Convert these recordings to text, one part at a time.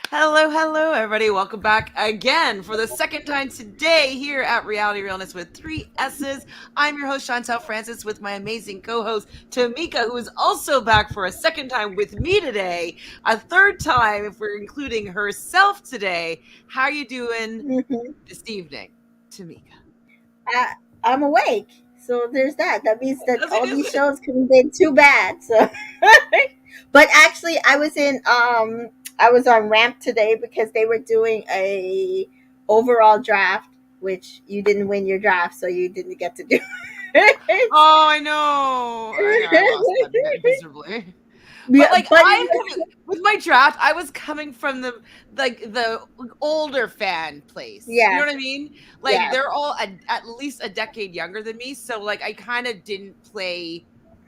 Hello, hello, everybody. Welcome back again for the second time today here at Reality Realness with three S's. I'm your host, Chantele Francis, with my amazing co-host, Tamika, who is also back for a second time with me today, a third time if we're including herself today. How are you doing Mhm. this evening, Tamika? I, I'm awake. So there's that. That means that Does it, all is these it? shows could have been too bad. So but actually I was on ramp today because they were doing a overall draft, which you didn't win your draft, so you didn't get to do it. Oh, I know. I lost that miserably. But Yeah, like but it I'm was coming with my draft, I was coming from the older fan place. You know yeah, what I mean? Like yeah, they're all at least a decade younger than me, so like I kind of didn't play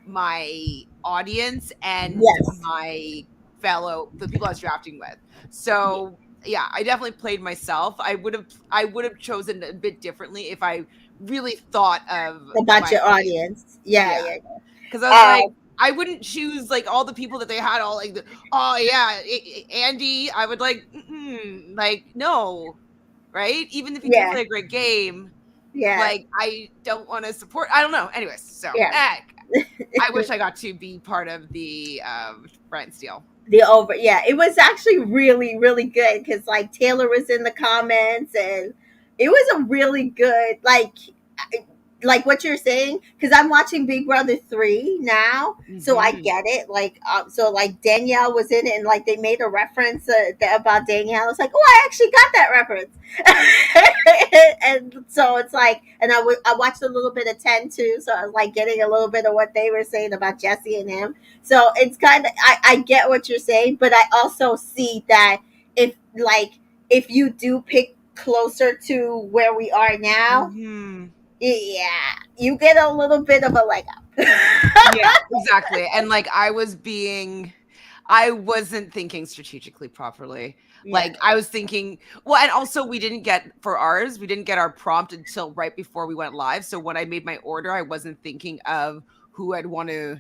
my audience and yes. the people I was drafting with. So yeah, I definitely played myself. I would have chosen a bit differently if I really thought of About my your audience. audience. Yeah, Yeah. yeah. Because I was Uh, like, I wouldn't choose like all the people that they had all like, oh yeah, Andy. I would like no, right? Even if you do yeah, play a great game, yeah, like I don't want to support. I don't know. Anyways, so yeah. I wish I got to be part of the Brian Steele. The over, yeah, it was actually really good because like Taylor was in the comments, and it was a really good like what you're saying, because I'm watching Big Brother 3 now, so I Hmm. get it. So like Danielle was in it, and like they made a reference about Danielle. I was like, oh, I actually got that reference. And so it's like, and I watched a little bit of 10 too, so I was like getting a little bit of what they were saying about Jesse and him. So it's kind of, I get what you're saying, but I also see that if like if you do pick closer to where we are now, Hmm. yeah, you get a little bit of a leg up. Yeah, exactly. And like I wasn't thinking strategically properly. Yeah. Like I was thinking, well, and also we didn't get for ours, we didn't get our prompt until right before we went live. So when I made my order, I wasn't thinking of who I'd want to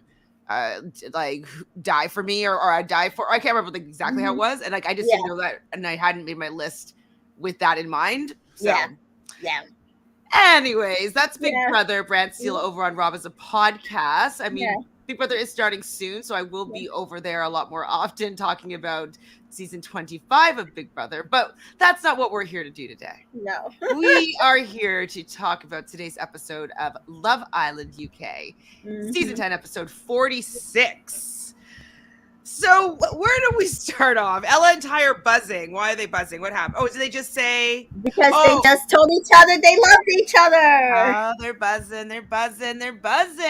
like die for me or I'd die for. I can't remember like exactly how it Hmm. was. And like I just didn't Yeah. know that and I hadn't made my list with that in mind. Yeah. So Yeah. anyways, that's Big Yeah. Brother. Brand Steele Mhm. over on Rob as a podcast. I Yeah. mean, Big Brother is starting soon, so I will Yeah. be over there a lot more often talking about season 25 of Big Brother. But that's not what we're here to do today. No. We are here to talk about today's episode of Love Island UK, season Hmm. 10, episode 46. So, where do we start off? Ella and Ty are buzzing. Why are they buzzing? What happened? Oh, did they just say, Because they oh, just told each other they loved each other. oh, they're buzzing, they're buzzing, they're buzzing.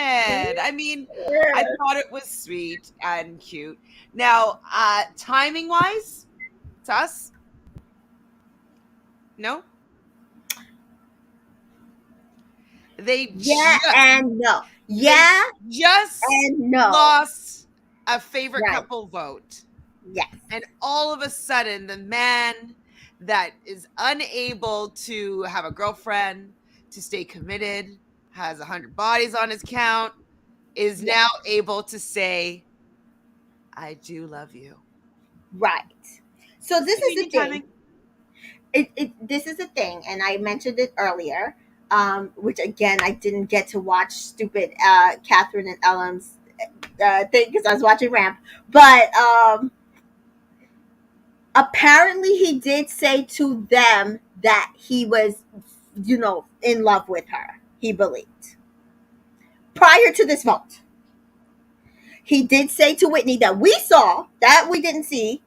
I mean, I Yeah. thought it was sweet and cute. Now, timing wise, it's us. No, they Yeah just and no. they Yeah just and no. lost a favorite Right. couple vote, Yes. and all of a sudden, the man that is unable to have a girlfriend, to stay committed, has 100 bodies on his count, is Yeah. now able to say, I do love you. Right. So this is the Convenient thing. timing. This is the thing, and I mentioned it earlier, which again I didn't get to watch stupid Catherine and Ellen's thing because I was watching Ramp. But apparently he did say to them that he was, in love with her. He believed prior to this vote. He did say to Whitney that we saw, that we didn't see,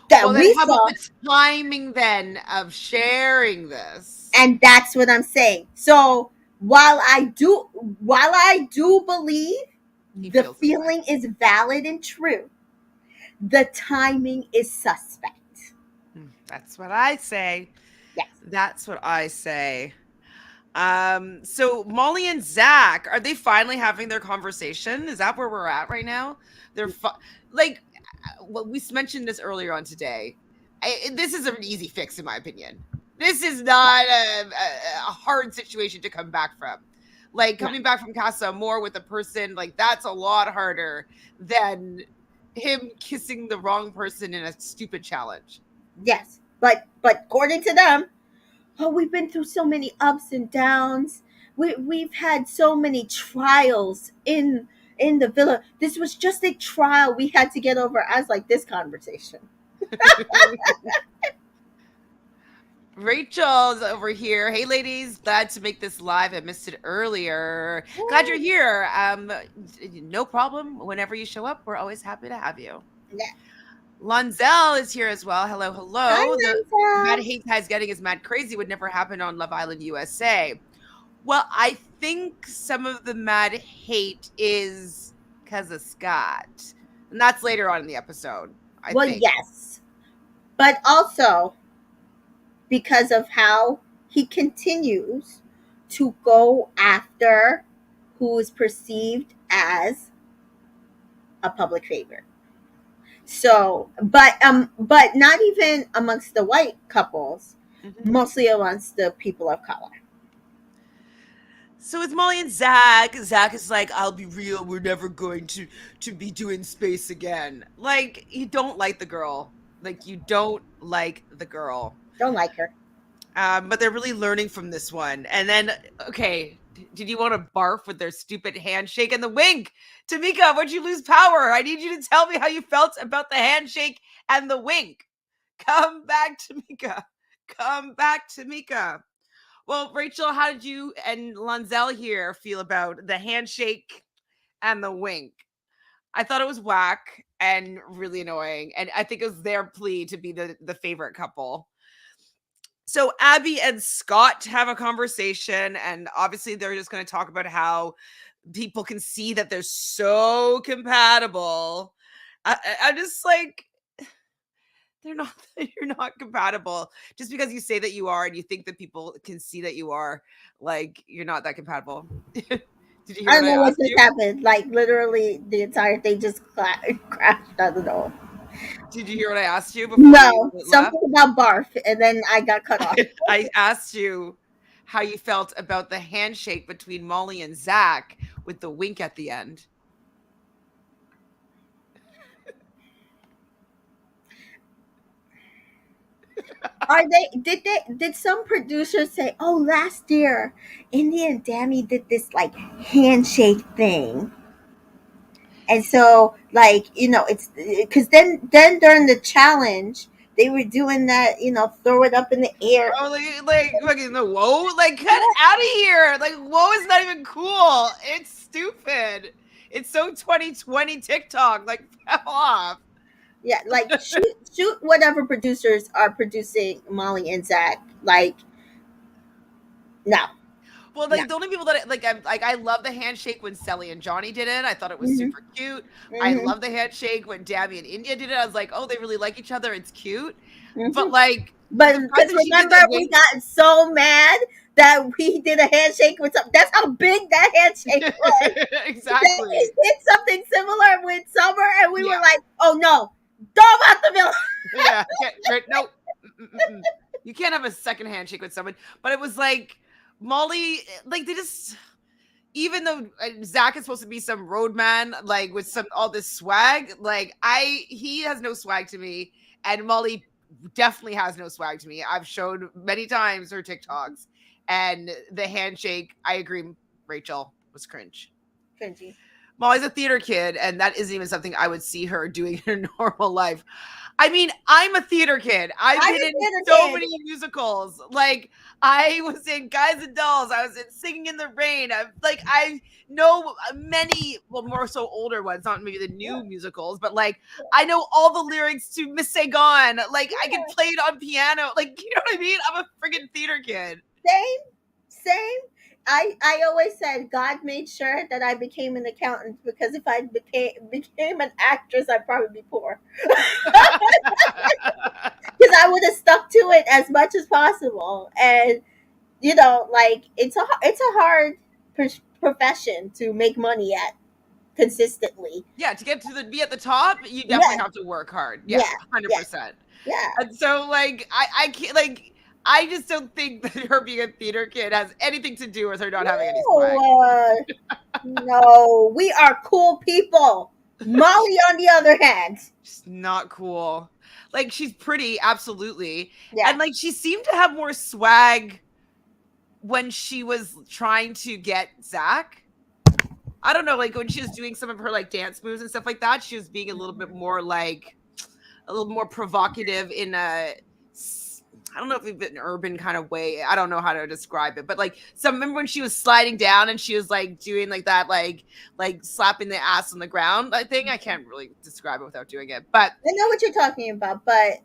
that Well, then we how about saw. the timing then of sharing this? And that's what I'm saying. So while I do believe He the feels this way. feeling is valid and true, the timing is suspect. That's what I say. Yes. That's what I say. So Molly and Zach, are they finally having their conversation? Is that where we're at right now? They're like, well, we mentioned this earlier on today. This is an easy fix, in my opinion. This is not a hard situation to come back from. Like No. coming back from Casa more with a person, like that's a lot harder than him kissing the wrong person in a stupid challenge. Yes, but according to them, oh, we've been through so many ups and downs. We've had so many trials in the villa. This was just a trial we had to get over. I was like, this conversation. Rachel's over here. Hey, ladies, glad to make this live. I missed it earlier. Glad you're here. No problem. Whenever you show up, we're always happy to have you. Yeah. Lonzel is here as well. Hello, Hi, hello. The mad Lisa. hate guys getting is mad crazy would never happen on Love Island USA. Well, I think some of the mad hate is because of Scott, and that's later on in the episode. I Well, think. yes, but also because of how he continues to go after who is perceived as a public figure. So, but not even amongst the white couples, Mhm. mostly amongst the people of color. So it's Molly and Zach. Zach is like, "I'll be real. We're never going to be doing space again." Like you don't like the girl. Like you don't like the girl. Don't like her. But they're really learning from this one. And then, okay, did you want to barf with their stupid handshake and the wink? Tamika, what'd you lose power? I need you to tell me how you felt about the handshake and the wink. Come back, Tamika. Come back, Tamika. Well, Rachel, how did you and Lonzel here feel about the handshake and the wink? I thought it was whack and really annoying. And I think it was their plea to be the favorite couple. So Abby and Scott have a conversation, and obviously they're just going to talk about how people can see that they're so compatible. I'm just like, they're not. You're not compatible just because you say that you are, and you think that people can see that you are. Like you're not that compatible. Did you hear I what don't I know what asked just you? happened. Like literally, the entire thing just crashed. I don't know. Did you hear what I asked you before you No, left? something about barf, and then I got cut off. I asked you how you felt about the handshake between Molly and Zach with the wink at the end. Are they? Did some producers say, "Oh, last year, India and Dammy did this like handshake thing," and so like it's because then during the challenge they were doing that throw it up in the air. Oh, like fucking the whoa, like cut out of here! Like whoa is not even cool. It's stupid. It's so 2020 TikTok. Like f off. Yeah, like shoot whatever producers are producing Molly and Zach. Like no, Well, no. like the only people that I love the handshake when Sally and Johnny did it. I thought it was Hmm. super cute. I Hmm. love the handshake when Dabby and India did it. I was like, oh, they really like each other. It's cute. Hmm. But like But the fact because that she did remember, the we wink. got so mad that we did a handshake with some. That's how big that handshake was. That he Exactly. did something similar with Summer, and we were Yeah. like, "Oh no, go about the villa." Yeah. Right. No. Mm-mm-mm. You can't have a second handshake with someone. But it was like Molly, like they just, even though Zach is supposed to be some roadman, like with some all this swag, like he has no swag to me, and Molly definitely has no swag to me. I've showed many times her TikToks, and the handshake. I agree, Rachel was cringe. Cringy. Molly's a theater kid, and that isn't even something I would see her doing in her normal life. I mean, I'm a theater kid. I've I'm been a in theater so kid. many musicals. Like I was in Guys and Dolls. I was in Singing in the Rain. I know many, well, more so older ones, not maybe the new musicals, but like I know all the lyrics to Miss Saigon. Like I could play it on piano. Like you know what I mean? I'm a friggin' theater kid. Same, same. I always said God made sure that I became an accountant because if I became an actress, I'd probably be poor because I would have stuck to it as much as possible. And like it's a hard profession to make money at consistently. Yeah, to get to the be at the top, you definitely Yeah, have to work hard. Yeah, yeah, yeah, 100%. yeah. And so like I can't like I just don't think that her being a theater kid has anything to do with her not having any swag. No, no, we are cool people. Molly, on the other hand, She's not cool. Like she's pretty, absolutely. yeah, And like she seemed to have more swag when she was trying to get Zach. I don't know, like when she was doing some of her like dance moves and stuff like that, she was being a little bit more like a little more provocative in a I don't know if it's an urban kind of way. I don't know how to describe it, but like some remember when she was sliding down and she was like doing like that like slapping the ass on the ground. I think I can't really describe it without doing it, but I know what you're talking about, but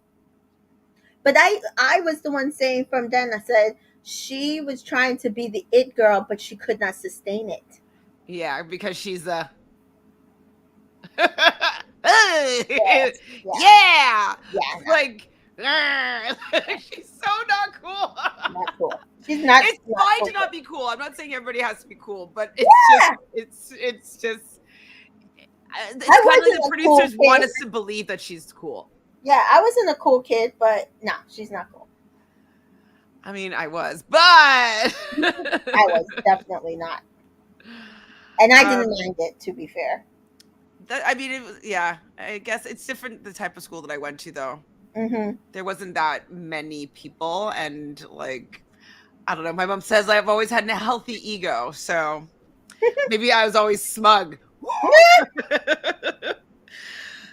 I was the one saying from then. I said she was trying to be the it girl, but she could not sustain it. yeah, because she's a Yes, yeah, yeah, yeah, no, like she's so not cool. not cool. She's not It's not fine to cool. not be cool. I'm not saying everybody has to be cool, but it's I kind of like wasn't the a cool producers want kid. us to believe that she's cool. Yeah, I wasn't a cool kid, but no, she's not cool. I mean, I was, but I was definitely not, and I um, didn't mind it. To be fair. I mean, it was, yeah. I guess it's different the type of school that I went to, though. Hmm. There wasn't that many people, and like I don't know. My mom says I've always had a healthy ego, so maybe I was always smug.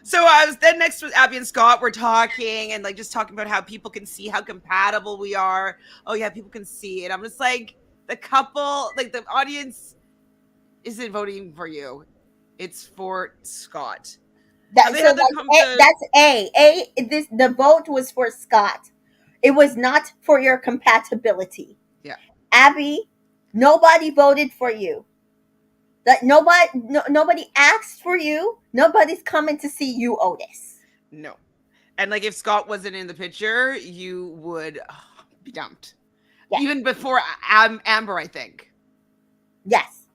So I was then next with Abby and Scott. We're talking and like just talking about how people can see how compatible we are. Oh yeah, people can see it. I'm just like the couple, like the audience isn't voting for you. It's for Scott. Have That they so had the like come to that's A. This the vote was for Scott. It was not for your compatibility. yeah, Abby, nobody voted for you. That nobody asked for you. Nobody's coming to see you, Otis. no. And like if Scott wasn't in the picture, you would be dumped. Yes. Even before Amber, I think. Yes.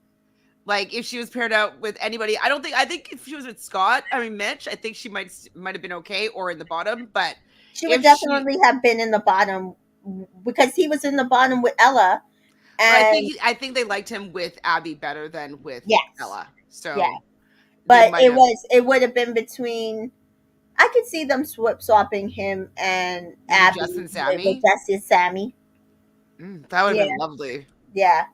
Like if she was paired out with anybody, I think if she was with Scott, I mean Mitch, I think she might have been okay or in the bottom, but She would if she definitely have been in the bottom because he was in the bottom with Ella. but And I think they liked him with Abby better than with yes. Ella. Yeah. So they But might have it would have been between I could see them swapping him and maybe Abby Justin with Sammy. Jesse and Sammy. That would have Yeah. been lovely. Yeah.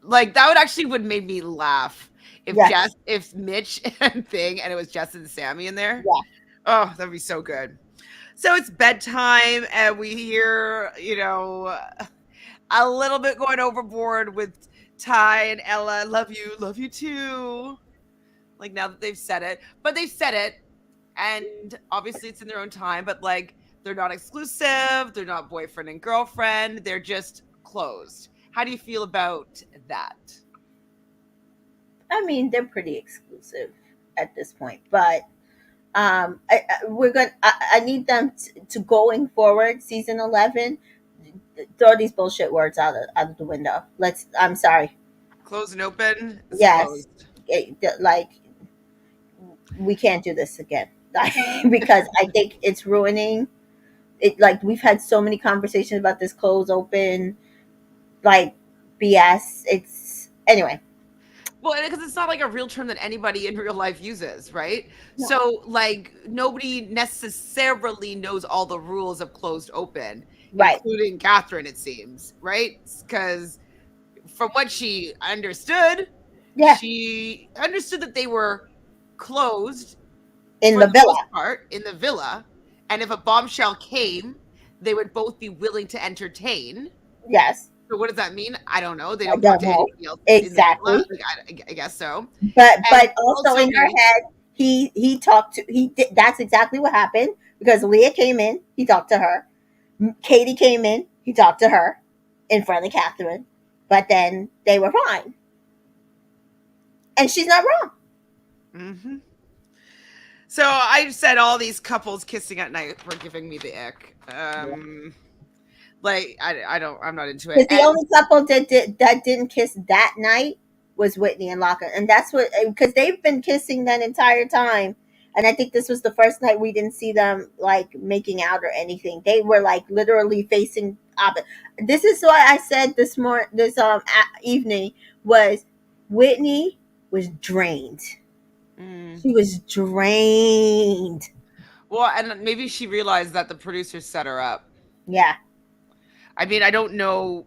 Like that would actually would made me laugh Yes. If Mitch and Thing and it was Justin and Sammy in there. Yeah. Oh, that'd be so good. So it's bedtime and we hear, you know, a little bit going overboard with Ty and Ella. Love you too. Like now that they've said it, but they've said it, and obviously it's in their own time. But like they're not exclusive, they're not boyfriend and girlfriend, they're just closed. How do you feel about that? I mean, they're pretty exclusive at this point, but we're going. I need them to going forward. Season 11, throw these bullshit words out of the window. Let's. I'm sorry. Closed and open is Yes, closed. like we can't do this again because I think it's ruining it. Like we've had so many conversations about this close open, like BS. It's anyway. Well, because it's not like a real term that anybody in real life uses, right? No. So, like, nobody necessarily knows all the rules of closed open, Right. including Catherine, it seems, right? Because from what Yeah. she understood that they were closed In for the the most villa. part in the villa. And if a bombshell came, they would both be willing to entertain. Yes. So what does that mean? I don't know. They I don't talk don't to know anybody else in the villa. exactly. Like, I guess so. And But also also in her maybe head, he talked to he did. That's exactly what happened because Leah came in. He talked to her. Katie came in. He talked to her in front of Catherine. But then they were fine, and she's not wrong. hmm. So I said all these couples kissing at night were giving me the ick. Like I'm not into it. Because the only couple that didn't kiss that night was Whitney and Locke, and that's what because they've been kissing that entire time. And I think this was the first night we didn't see them like making out or anything. They were like literally facing opposite. This is what I said this evening was Whitney was drained. Mm. She was drained. Well, and maybe she realized that the producers set her up. Yeah, I mean, I don't know.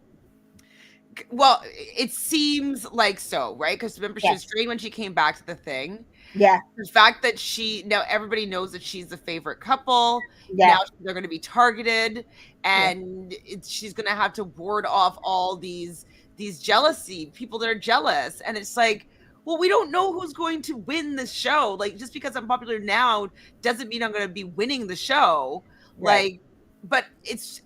Well, it seems like so, right? Because remember, she was yes, trained when she came back to the thing. yeah, The fact that she now everybody knows that she's the favorite couple. Now yeah, they're going to be targeted, yeah, and she's going to have to ward off all these jealousy people that are jealous. And it's like, well, we don't know who's going to win the show. Like, just because I'm popular now doesn't mean I'm going to be winning the show. right. Like, but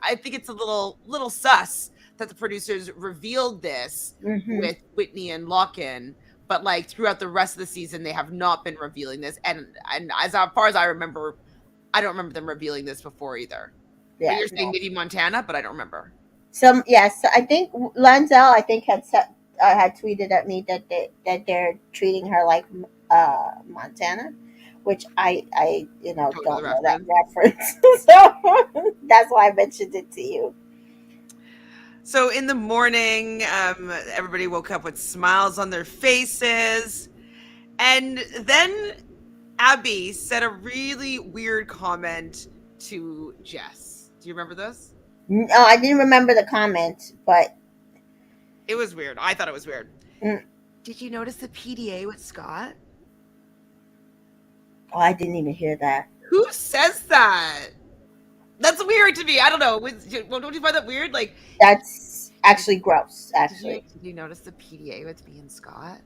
I think it's a little sus that the producers revealed this Mm-hmm. with Whitney and Locken, but like throughout the rest of the season they have not been revealing this, and as far as I remember, I don't remember them revealing this before either. But Yeah, you're saying no. maybe Montana, but I don't remember. Some yes, I think Lanzel, I think had tweeted at me that they're treating her like Montana, which I Don't know the don't know that reference. reference, so that's why I mentioned it to you. So in the morning, everybody woke up with smiles on their faces, and then Abby said a really weird comment to Jess. Do you remember this? No, I didn't remember the comment, but It was weird. I thought it was weird. mm, Did you notice the PDA with Scott? oh, I didn't even hear that. Who says that? That's weird to me. I don't know. Don't you find that weird? Like, That's did, actually gross. did you Actually, did you notice the PDA with me and Scott?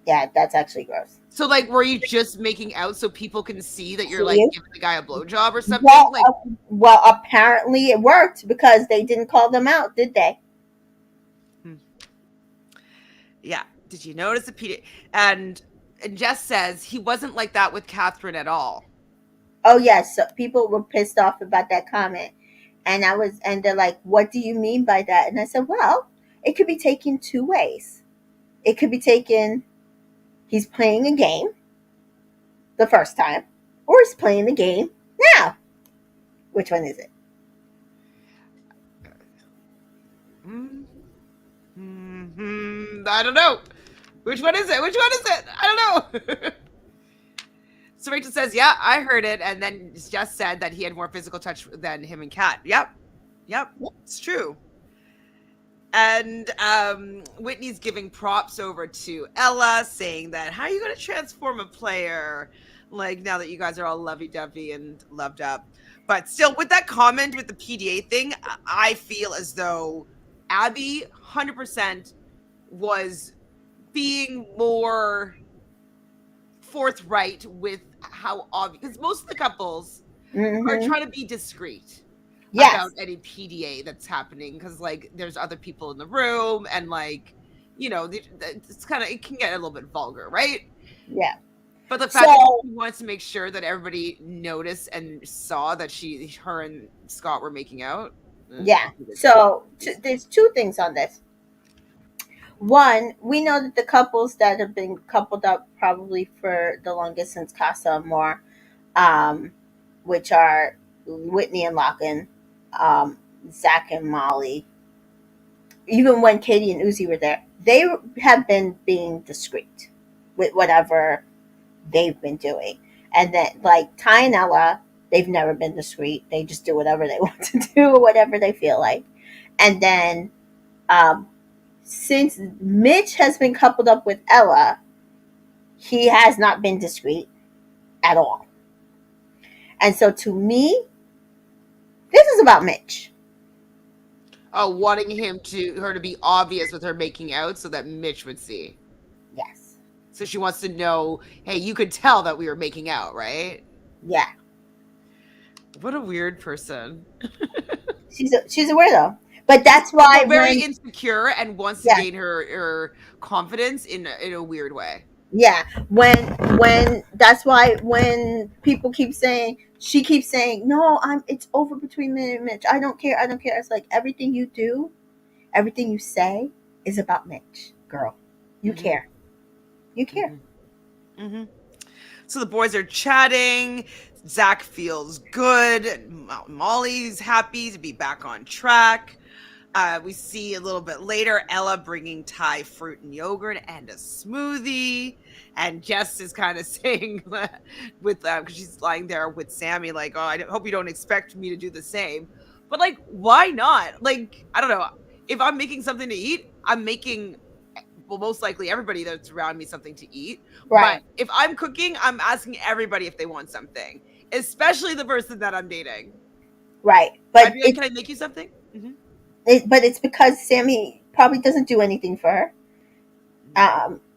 yeah, that's actually gross. So, like, were you just making out so people can see that you're See like you? giving the guy a blowjob or something? Well, Like, well, apparently it worked because they didn't call them out, did they? hmm, yeah. Did you notice the PDA? And Jess says he wasn't like that with Catherine at all. Oh yes, so people were pissed off about that comment, and they're like, "What do you mean by that?" And I said, "Well, it could be taken two ways. It could be taken he's playing a game the first time, or he's playing the game now. Which one is it?" I don't know. Which one is it? Which one is it? I don't know. So Rachel says, "Yeah, I heard it," and then Jess said that he had more physical touch than him and Kat. Yep, it's true. And Whitney's giving props over to Ella, saying that how are you going to transform a player, like now that you guys are all lovey-dovey and loved up. But still, with that comment with the PDA thing, I feel as though Abby 100% was being more forthright with how obvious, because most of the couples are Mm-hmm. trying to be discreet about Yes. any PDA that's happening, because like there's other people in the room, and like, it's kind of, it can get a little bit vulgar, right? Yeah. But the fact that So she wants to make sure that everybody noticed and saw that her and Scott were making out, yeah. I think So there's two things on this. One, we know that the couples that have been coupled up probably for the longest since CASA AMOR, um, which are Whitney and Locken, um, Zach and Molly, even when Katie and Uzi were there, they have been being discreet with whatever they've been doing. And then, like Ty and Ella, they've never been discreet. They just do whatever they want to do, whatever they feel like. And then, um, since Mitch has been coupled up with Ella, he has not been discreet at all. And so, to me, this is about Mitch. oh, wanting her to be obvious with her making out so that Mitch would see. Yes. So she wants to know, hey, you could tell that we were making out, right? Yeah. What a weird person. She's a weirdo. But She's that's why also very when insecure and wants to yeah, gain her confidence in a weird way. yeah, when that's why when people keep saying she keeps saying, "No, it's over between me and Mitch. I don't care. I don't care." It's like everything you do, everything you say is about Mitch, girl. You Mm-hmm. care. You care. Mm-hmm. Mm-hmm. So the boys are chatting. Zach feels good. Molly's happy to be back on track. We see a little bit later Ella bringing Thai fruit and yogurt and a smoothie, and Jess is kind of saying with because she's lying there with Sammy, like, "Oh, I hope you don't expect me to do the same." But like, why not? Like, I don't know. If I'm making something to eat, I'm making well, most likely everybody that's around me something to eat. But Right, if I'm cooking, I'm asking everybody if they want something, especially the person that I'm dating. right. I'd But be like, "Can I make you something?" Hmm. it's because Sammy probably doesn't do anything for her,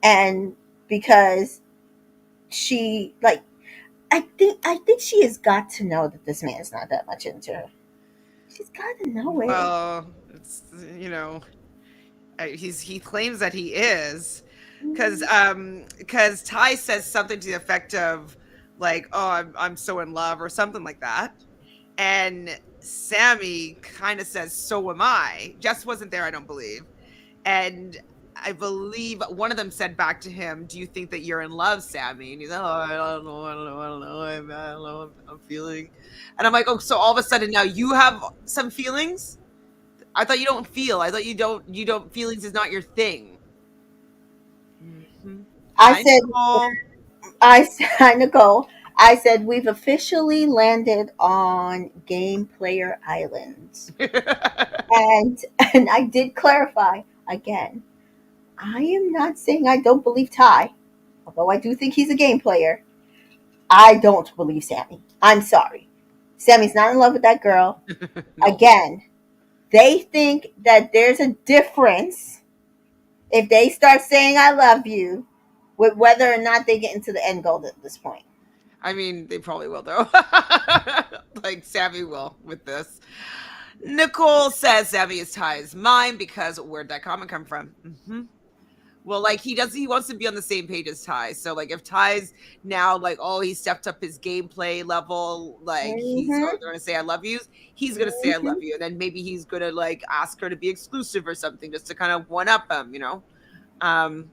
and because she like I think she has got to know that this man's not that much into her. She's got to know it. Well, it's he claims that he is Mhm. because Ty says something to the effect of like, "Oh, I'm so in love" or something like that, and Sammy kind of says, "So am I." Jess wasn't there, I don't believe, and I believe one of them said back to him, "Do you think that you're in love, Sammy?" And he's, "Oh, I don't know, I don't know, I don't know, I don't know, I'm feeling," and I'm like, "Oh, so all of a sudden now you have some feelings?" I thought you don't feel. I thought you don't feelings is not your thing. Mhm. I Hi, said, Nicole. I said, Nicole, I said, we've officially landed on Game Player Island. And, and I did clarify again, I am not saying I don't believe Ty, although I do think he's a game player. I don't believe Sammy. I'm sorry. Sammy's not in love with that girl. No. Again, they think that there's a difference if they start saying I love you with whether or not they get into the end goal at this point. I mean, they probably will though. Like Sammy will with this. Nicole says Sammy is Ty's mine because where'd that comment come from? Well, like he wants to be on the same page as Ty. So like if Ty's now like, oh, he stepped up his gameplay level, like he's Mm-hmm. gonna say I love you, he's gonna say I love Mm-hmm. you. And then maybe he's gonna like ask her to be exclusive or something just to kind of one up him. Um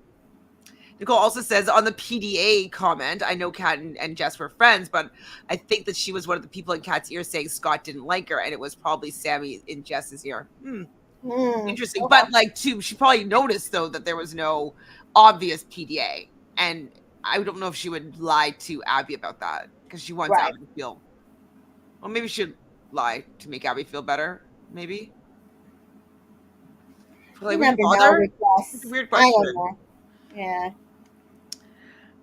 Nicole also says on the PDA comment, I know Kat and Jess were friends, but I think that she was one of the people in Kat's ear saying Scott didn't like her, and it was probably Sammy in Jess's ear. Mm. Interesting. But Okay. like too, she probably noticed though that there was no obvious PDA. And I don't know if she would lie to Abby about that because she wants Right. Abby to feel well, maybe she should lie to make Abby feel better. Maybe. You Like, would you never know bother? with It's a Jess. weird I don't question. know. Yeah.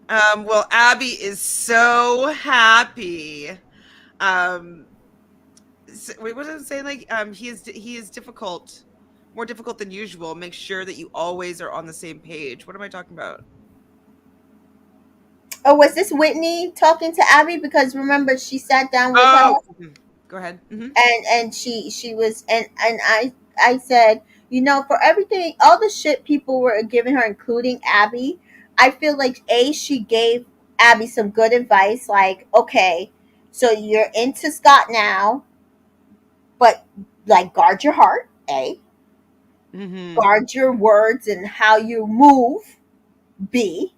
Well, Abby is so happy. Um, wait, what did I say? Like, he is difficult, more difficult than usual. Make sure that you always are on the same page. What am I talking about? Oh, was this Whitney talking to Abby? Because remember, she sat down with her, Oh, go ahead. and she was, and I said, for everything, all the shit people were giving her, including Abby, I feel like she gave Abby some good advice, like, okay, so you're into Scott now, but like guard your heart, Mm-hmm. guard your words and how you move, B,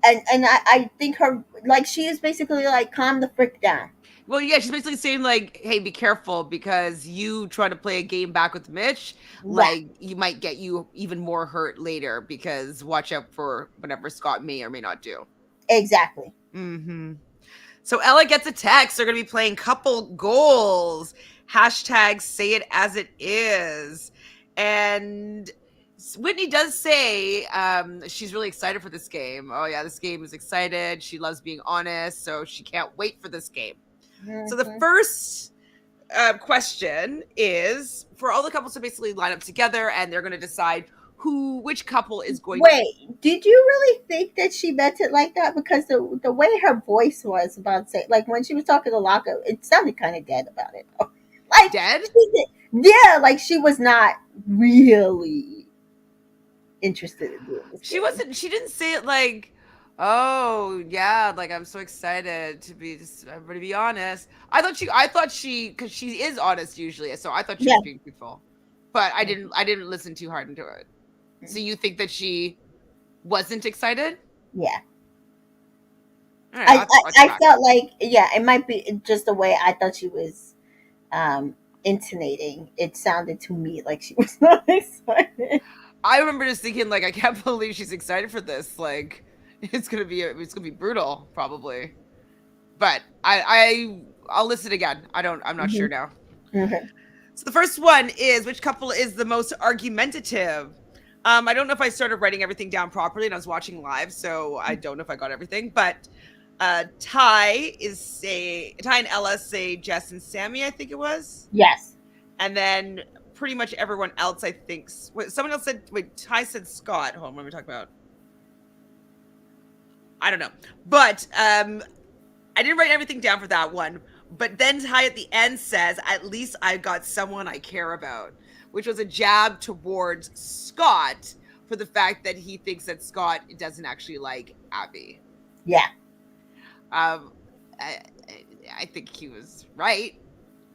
and I think her, like, she is basically like, calm the frick down. Well, yeah, she's basically saying like, "Hey, be careful because you try to play a game back with Mitch, Right. like you might get you even more hurt later because watch out for whatever Scott may or may not do." Exactly. Mm-hmm. So Ella gets a text. They're going to be playing couple goals. Hashtag say it as it is. And Whitney does say she's really excited for this game. Oh, yeah, this game is excited. She loves being honest. So she can't wait for this game. So the Hmm. first question is for all the couples to basically line up together and they're going to decide which couple is going to. Wait, did you really think that she meant it like that? Because the way her voice was about say, like when she was talking to Locke, it sounded kind of dead about it. Like Dead? she did, yeah, like she was not really interested in doing this She game. wasn't. She didn't say it like, "Oh yeah, like I'm so excited to be just everybody be honest." I thought she because she is honest usually, so I thought she Yeah, was being truthful, but I didn't listen too hard into it. So you think that she wasn't excited? yeah. All right, I'll I check back. felt like, yeah, it might be just the way I thought she was. intonating, it sounded to me like she was not excited. I remember just thinking, like, I can't believe she's excited for this. Like, it's gonna be brutal, probably. But I'll listen again. I'm not sure Mhm. now. Okay. So the first one is, which couple is the most argumentative? I don't know if I started writing everything down properly and I was watching live, so I don't know if I got everything. But Ty and Ella say Jess and Sammy, I think it was, Yes. and then pretty much everyone else, I think. Wait, someone else said. Wait, Ty said Scott. Hold on, what are we talking about? I don't know, but I didn't write everything down for that one. But then Ty at the end says, "At least I got someone I care about," which was a jab towards Scott for the fact that he thinks that Scott doesn't actually like Abby. Yeah. Um, I, I think he was right.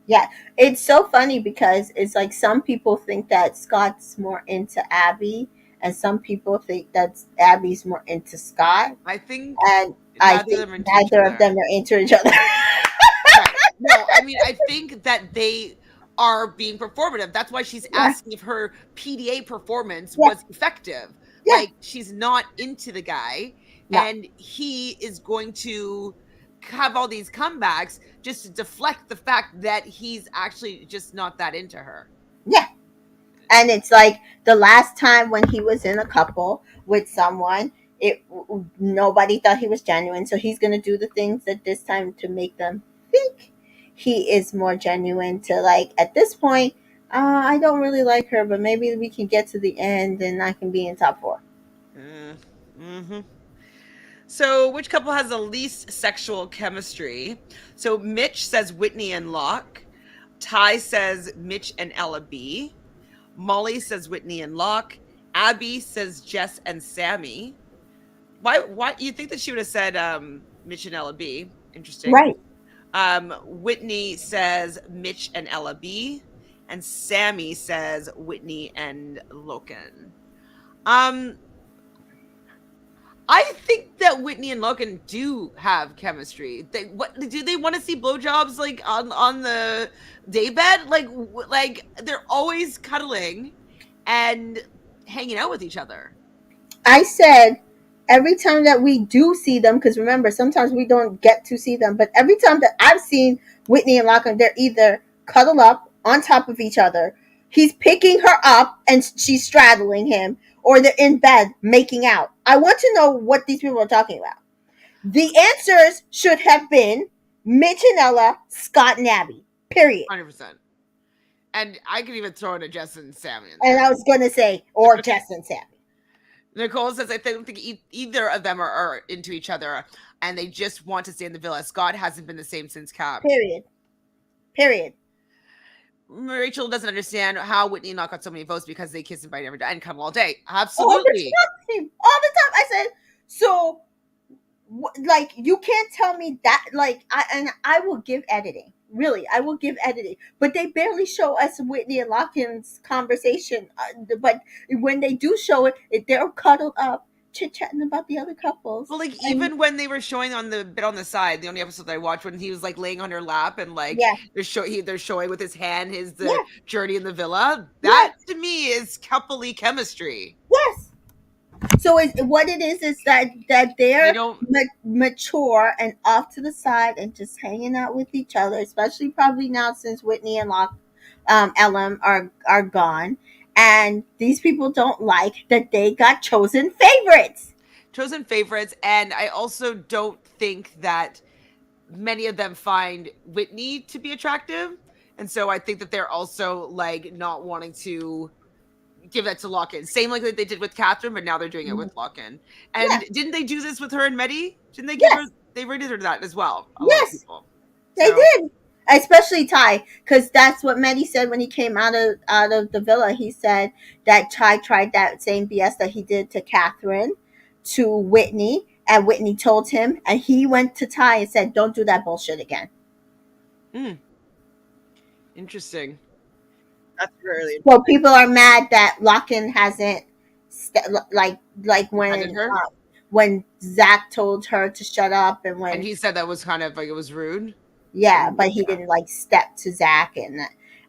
Yeah. It's so funny because it's like some people think that Scott's more into Abby, and some people think that Abby's more into Scott. I think And I neither of think them are into each neither of other. them are into each other. Right. No, I mean, I think that they are being performative. That's why she's Yeah. asking if her PDA performance Yeah. was effective. Yeah. Like, she's not into the guy, No. and he is going to have all these comebacks just to deflect the fact that he's actually just not that into her. Yeah. And it's like the last time when he was in a couple with someone, it nobody thought he was genuine, so he's going to do the things at this time to make them think he is more genuine. To like at this point, I don't really like her, but maybe we can get to the end and I can be in top four. Uh, hmm So, which couple has the least sexual chemistry? So, Mitch says Whitney and Locke. Ty says Mitch and Ella B. Molly says Whitney and Locke. Abby says Jess and Sammy. Why you think that she would have said Mitch and Ella B? Interesting. Right. Whitney says Mitch and Ella B. And Sammy says Whitney and Logan. Um, I think that Whitney and Logan do have chemistry. What do they want to see blowjobs like on the daybed? Like they're always cuddling and hanging out with each other. I said every time that we do see them, because remember, sometimes we don't get to see them, but every time that I've seen Whitney and Lachlan, they're either cuddled up on top of each other, he's picking her up and she's straddling him, or they're in bed making out. I want to know what these people are talking about. The answers should have been Mitch and Ella, Scott and Abby. Period. 100%. And I could even throw in a Jess and Sammy in And there. I was going to say, or Jess and Sammy. Nicole says, I don't think either of them are into each other and they just want to stay in the villa. Scott hasn't been the same since Cap. Period. Period. Rachel doesn't understand how Whitney and Locke got so many votes because they kiss and bite every day and cuddle all day. All the Absolutely. time. All the time. I said, so like you can't tell me that like I will give editing, really I will give editing, but they barely show us Whitney and Lockin's conversation, but when they do show it, they're cuddled up chit-chatting about the other couples. Well, like And even when they were showing on the bit on the side, the only episode that I watched when he was like laying on her lap and like yeah, they're showing with his hand the yeah, journey in the villa. yeah, That to me is coupley chemistry. yes. So what it is that They they're don't mature and off to the side and just hanging out with each other, especially probably now since Whitney and Locke, Ellen are gone, and these people don't like that they got chosen favorites. chosen favorites, and I also don't think that many of them find Whitney to be attractive, and so I think that they're also like not wanting to give that to Lock-in. Same like they did with Catherine, but now they're doing it Mhm. with Lock-in. Yeah, And didn't they do this with her and Medi? Didn't they give her? yes, They rated her that as well. A lot of yes, people. they So did. Especially Ty, because that's what Mehdi said when he came out of the villa. He said that Ty tried that same BS that he did to Catherine, to Whitney, and Whitney told him, and he went to Ty and said, "Don't do that bullshit again." hmm, interesting. That's really So people are mad that Locken hasn't like defended her. when Zach told her to shut up, and And when he said that was kind of like it was rude. yeah, And but he didn't like step to Zach,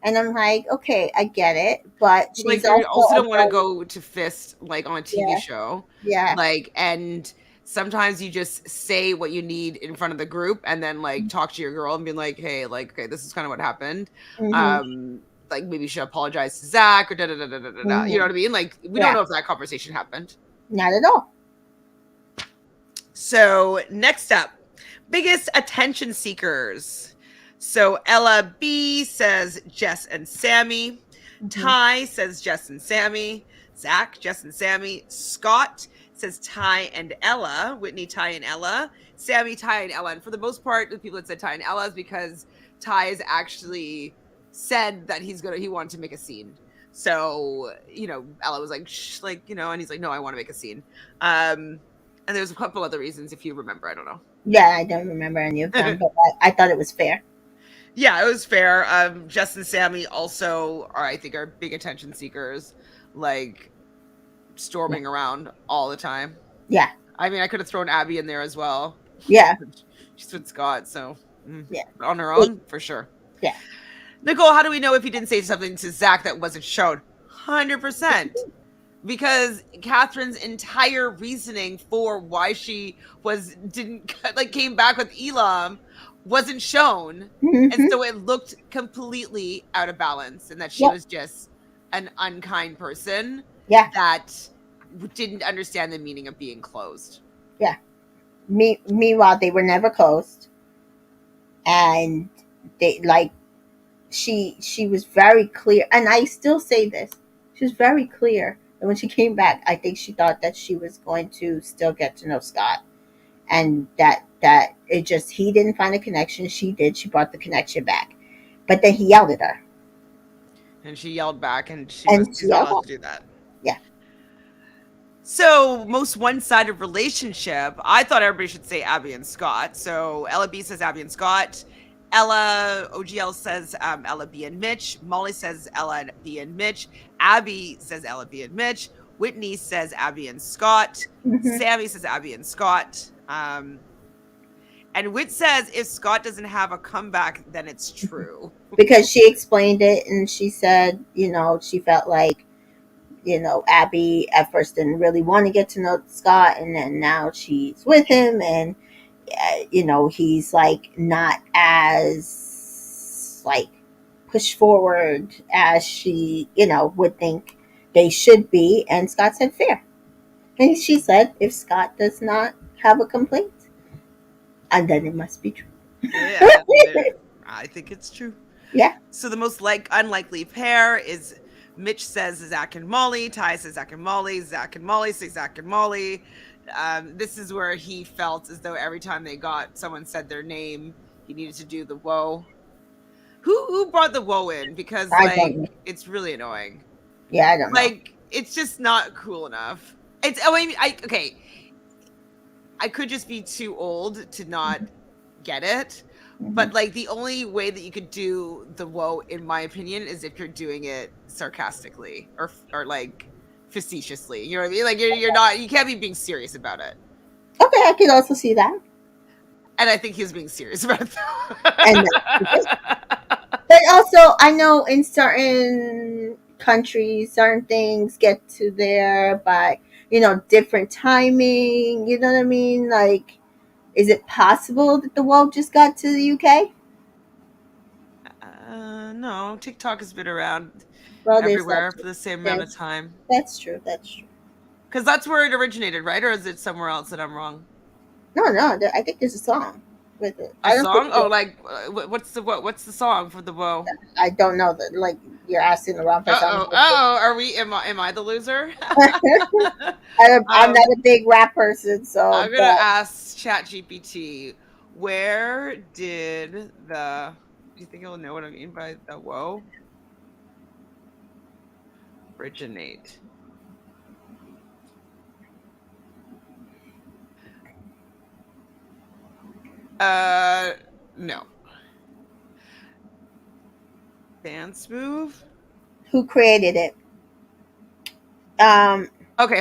And I'm like, okay, I get it, but she's Like, you also also a don't wanna very, go to fist, like, on a TV yeah, show, yeah, like, and sometimes you just say what you need in front of the group and then, like, talk to your girl and be like, "Hey, like, okay, this is kinda what happened. hmm, Like, maybe you should apologize to Zach or da da da da da da da." You know hmm, what I mean? Like, we don't yeah, know if that conversation happened. not at all. So, next up, biggest attention seekers. So, Ella B says Jess and Sammy. Hmm. Ty says Jess and Sammy. Zach, Jess and Sammy. Scott says Ty and Ella. Whitney, Ty and Ella. Sammy, Ty and Ella. And for the most part, the people that said Ty and Ella is because Ty has actually said that he wanted to make a scene. So, Ella was like, shh, like, and he's like, no, I want to make a scene. Um, and there's a couple other reasons if you remember, I don't know. Yeah, I don't remember any of them, but I thought it was fair. Yeah, it was fair. Jess and Sammy also are, I think, are big attention seekers, like Yeah, storming around all the time. yeah, I mean, I could have thrown Abby in there as well. yeah, She's with Scott, so yeah, on her It- own for sure. yeah. Nicole, how do we know if he didn't say something to Zach that wasn't shown? 100%. Because Catherine's entire reasoning for why she was didn't like came back with Elam wasn't shown, and Hmm. so it looked completely out of balance, and that she Yep. was just an unkind person Yeah, that didn't understand the meaning of being closed. yeah. Meanwhile, they were never closed, and they like she was very clear, and I still say this. She was very clear, and when she came back, I think she thought that she was going to still get to know Scott, and that it just he didn't find a connection. She did. She brought the connection back, but then he yelled at her, And she yelled back, and and she she's not yelled allowed back. to do that. Yeah. So, most one-sided relationship, I thought everybody should say Abby and Scott. So, Ella B says Abby and Scott. Ella OGL says Ella B and Mitch. Molly says Ella B and Mitch. Abby says Ella B and Mitch. Whitney says Abby and Scott. Hmm. Sammy says Abby and Scott. And Whit says if Scott doesn't have a comeback, then it's true. Because she explained it, and she said, she felt like, Abby at first didn't really want to get to know Scott, and then now she's with him, and he's like not as like pushed forward as she, would think they should be. And Scott said fair. And she said if Scott does not have a complaint, and then it must be true. Yeah, I think it's true. Yeah. So the most unlikely pair is Mitch says Zach and Molly, Ty says Zach and Molly, Zach and Molly say Zach and Molly. This is where he felt as though every time someone said their name, he needed to do the whoa. Who brought the whoa in? Because I don't know. it's really annoying. Yeah, I don't know. It's just not cool enough. Okay. I could just be too old to not get it. Hmm. But like the only way that you could do the whoa, in my opinion, is if you're doing it sarcastically or like facetiously. You know what I mean? Like you can't be being serious about it. Okay, I could also see that. And I think he was being serious about it. And but also, I know in certain countries, certain things get to there by, different timing. You know what I mean? Like, is it possible that the world just got to the UK? No, TikTok has been around Well, there's that everywhere too. for the same amount of There's, time. that's true. That's true. Because that's where it originated, right? Or is it somewhere else that I'm wrong? No, no, I think there's a song with it. A I don't think song? Oh, like what's the song for the whoa? I don't know that. Like, you're asking the wrong person. Are we? Am I the loser? I'm not um, a big rap person, so I'm gonna but ask ChatGPT. Where did the? Do you think it'll know what I mean by the whoa originate? Uh, no. Dance move. who created it? Um, Okay.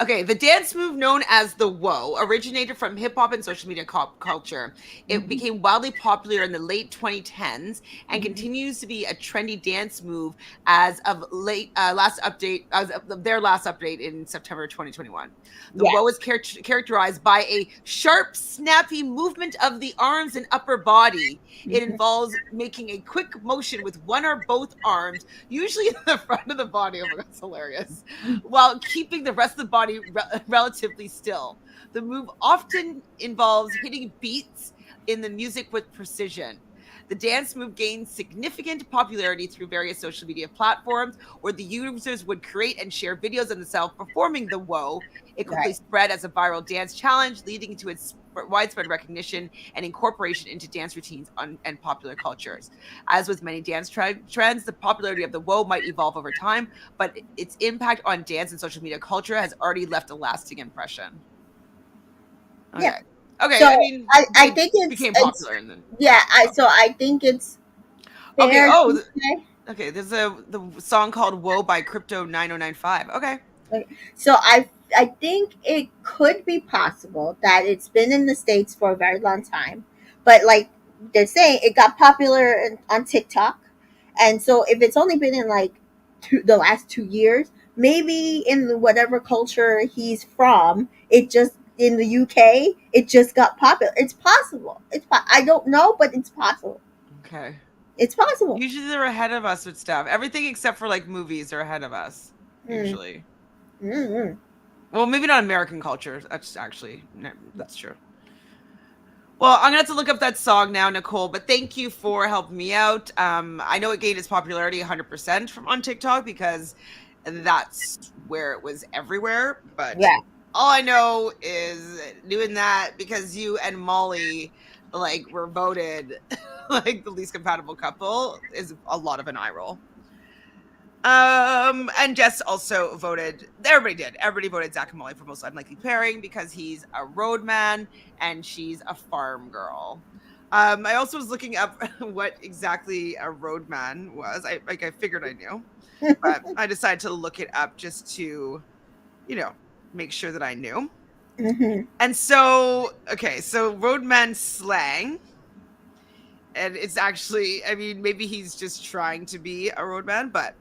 Okay, the dance move known as the Woe originated from hip hop and social media culture. It Hmm. became wildly popular in the late 2010s and Hmm. continues to be a trendy dance move as of late last update as of their last update in September 2021. The Woe Yes. is characterized by a sharp, snappy movement of the arms and upper body. It Hmm. involves making a quick motion with one or both arms, usually in the front of the body. Oh my god, that's hilarious, while keeping the rest of the body relatively still. The move often involves hitting beats in the music with precision. The dance move gained significant popularity through various social media platforms where the users would create and share videos of themselves performing the Woe. It quickly Right. spread as a viral dance challenge, leading to its widespread recognition and incorporation into dance routines and popular cultures. As with many dance trends, the popularity of the Woe might evolve over time, but its impact on dance and social media culture has already left a lasting impression. Yeah. Okay. Okay. So I mean, I they think became it's popular and then yeah. well. I think it's Okay. fair Oh, to say. okay. There's the song called "Whoa" by Crypto 9095. Okay. Like, so I think it could be possible that it's been in the States for a very long time, but like they're saying, it got popular on TikTok, and so if it's only been in like the last 2 years, maybe in whatever culture he's from, it just in the UK, it just got popular. It's possible. I don't know, but it's possible. Okay. It's possible. Usually they're ahead of us with stuff. Everything except for like movies are ahead of us. Mm, Usually. mm, Well, maybe not American culture. That's actually that's true. Well, I'm gonna have to look up that song now, Nicole. But thank you for helping me out. I know it gained its popularity 100% from on TikTok because that's where it was everywhere. But yeah. all I know is doing that because you and Molly like were voted like the least compatible couple is a lot of an eye roll. And Jess also voted. Everybody did. Everybody voted Zach and Molly for most unlikely pairing because he's a roadman and she's a farm girl. I also was looking up what exactly a roadman was. I figured I knew, but I decided to look it up just to, you know, make sure that I knew. Hmm. And so, okay, so roadman slang, and it's actually, I mean, maybe he's just trying to be a roadman, but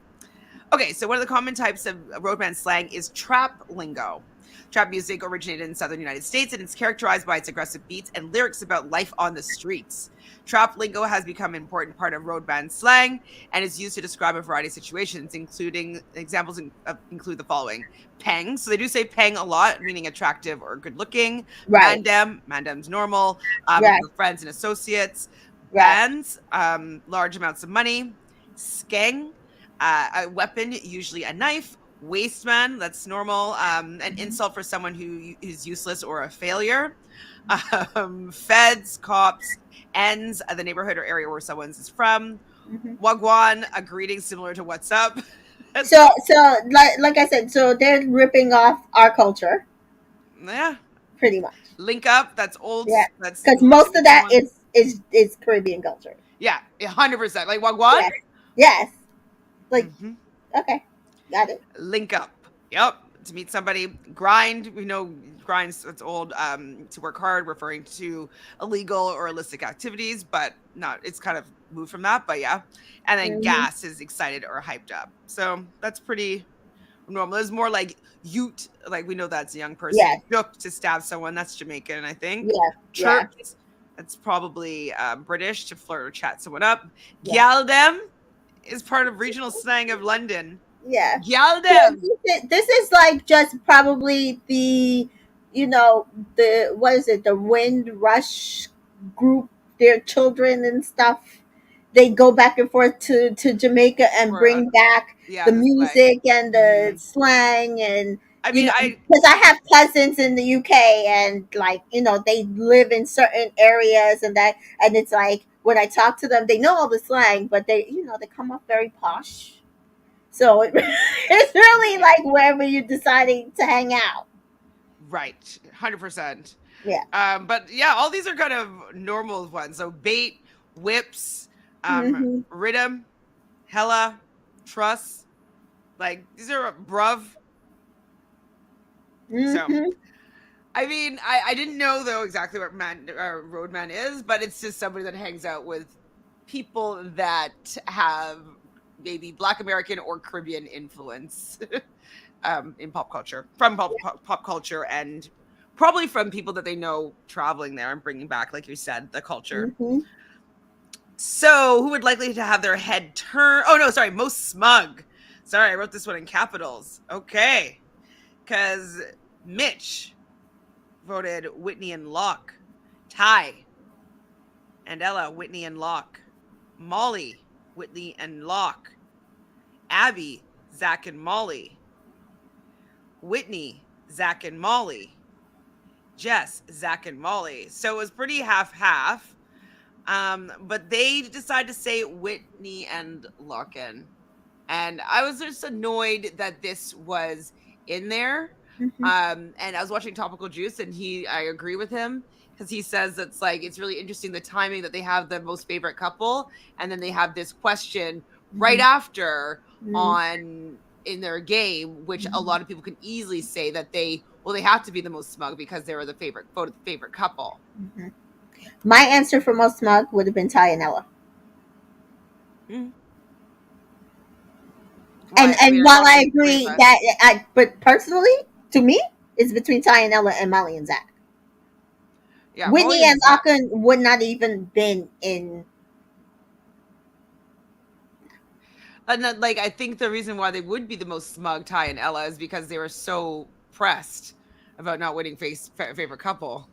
okay, so one of the common types of roadman slang is trap lingo. Trap music originated in southern United States and it's characterized by its aggressive beats and lyrics about life on the streets. Trap lingo has become an important part of roadman slang and is used to describe a variety of situations, including examples include the following: peng, so they do say peng a lot, meaning attractive or good looking. Right. Mandem's normal, a Right. group of friends and associates. Right. Bands, large amounts of money. Skeng, a weapon, usually a knife. Wasteman, that's normal. An Mhm. insult for someone who is useless or a failure. Feds, cops, ends, the neighborhood or area where someone's is from. Mhm. Wagwan, a greeting similar to what's up. So like I said, so they're ripping off our culture Yeah. pretty much. Link up, that's old. Yeah, That's because most of that someone. is Caribbean culture. Yeah, 100%. Like Wagwan? Yes. Yes. Like Mm-hmm. okay, got it. Link up. Yep. To meet somebody. Grind. We know grinds, it's old, to work hard, referring to illegal or illicit activities, but not, it's kind of moved from that, but yeah. And then Hmm. gas is excited or hyped up. So that's pretty normal. There's more like ute, like we know that's a young person. Yes. Jook, to stab someone, that's Jamaican, I think. Yes. Yeah. Chirps, that's probably British, to flirt or chat someone up. Yeah. Gyaldem is part of regional slang of London. Yeah. So Gyaldem. this is like just probably the, you know, the what is it? The Wind Rush group, their children and stuff. They go back and forth to Jamaica and For bring back yeah, the the slang. music and the Mhm. slang and I you mean, know I because I have cousins in the UK and like they live in certain areas and that and it's like when I talk to them they know all the slang but they come off very posh so it's really like wherever you're deciding to hang out. right, 100%. Yeah. But yeah, all these are kind of normal ones. So bait, whips, Hmm. rhythm, hella, truss. Like these are bruv. So Mm-hmm. I mean, I didn't know though exactly what roadman is, but it's just somebody that hangs out with people that have maybe Black American or Caribbean influence in pop culture, from pop culture, and probably from people that they know traveling there and bringing back, like you said, the culture. Mm-hmm. So, who would likely to have their head turn? Oh no, sorry, most smug. Sorry, I wrote this one in capitals. Okay, because Mitch voted Whitney and Locke. Ty and Ella, Whitney and Locke. Molly, Whitney and Locke. Abby, Zach and Molly. Whitney, Zach and Molly. Jess, Zach and Molly. So it was pretty half half. But they decided to say Whitney and Larkin. And I was just annoyed that this was in there. Mm-hmm. And I was watching Topical Juice, and I agree with him because he says it's like it's really interesting the timing that they have the most favorite couple, and then they have this question right Mm-hmm. after Mm-hmm. on in their game, which a Mm-hmm. lot of people can easily say that they have to be the most smug because they were the favorite couple. Mm-hmm. My answer for most smug would have been Ty and Ella. Mm. And Why? I mean, while I obviously three of agree us. that but personally, to me, it's between Ty and Ella and Molly and Zach. Yeah, Molly Whitney and and Zach. Lachlan would not even been in. And then, like, I think the reason why they would be the most smug, Ty and Ella, is because they were so pressed about not winning favorite couple.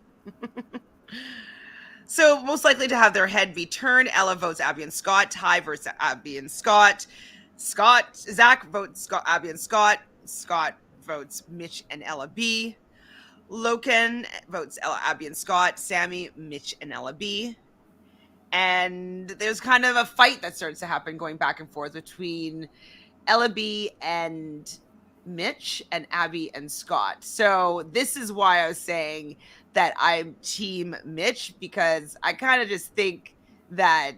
So most likely to have their head be turned. Ella votes Abby and Scott. Ty votes Abby and Scott. Zach votes Abby and Scott. Scott votes Mitch and Ella B. Loken votes Abby and Scott. Sammy, Mitch, and Ella B. And there's kind of a fight that starts to happen going back and forth between Ella B and Mitch and Abby and Scott. So this is why I was saying that I'm team Mitch, because I kind of just think that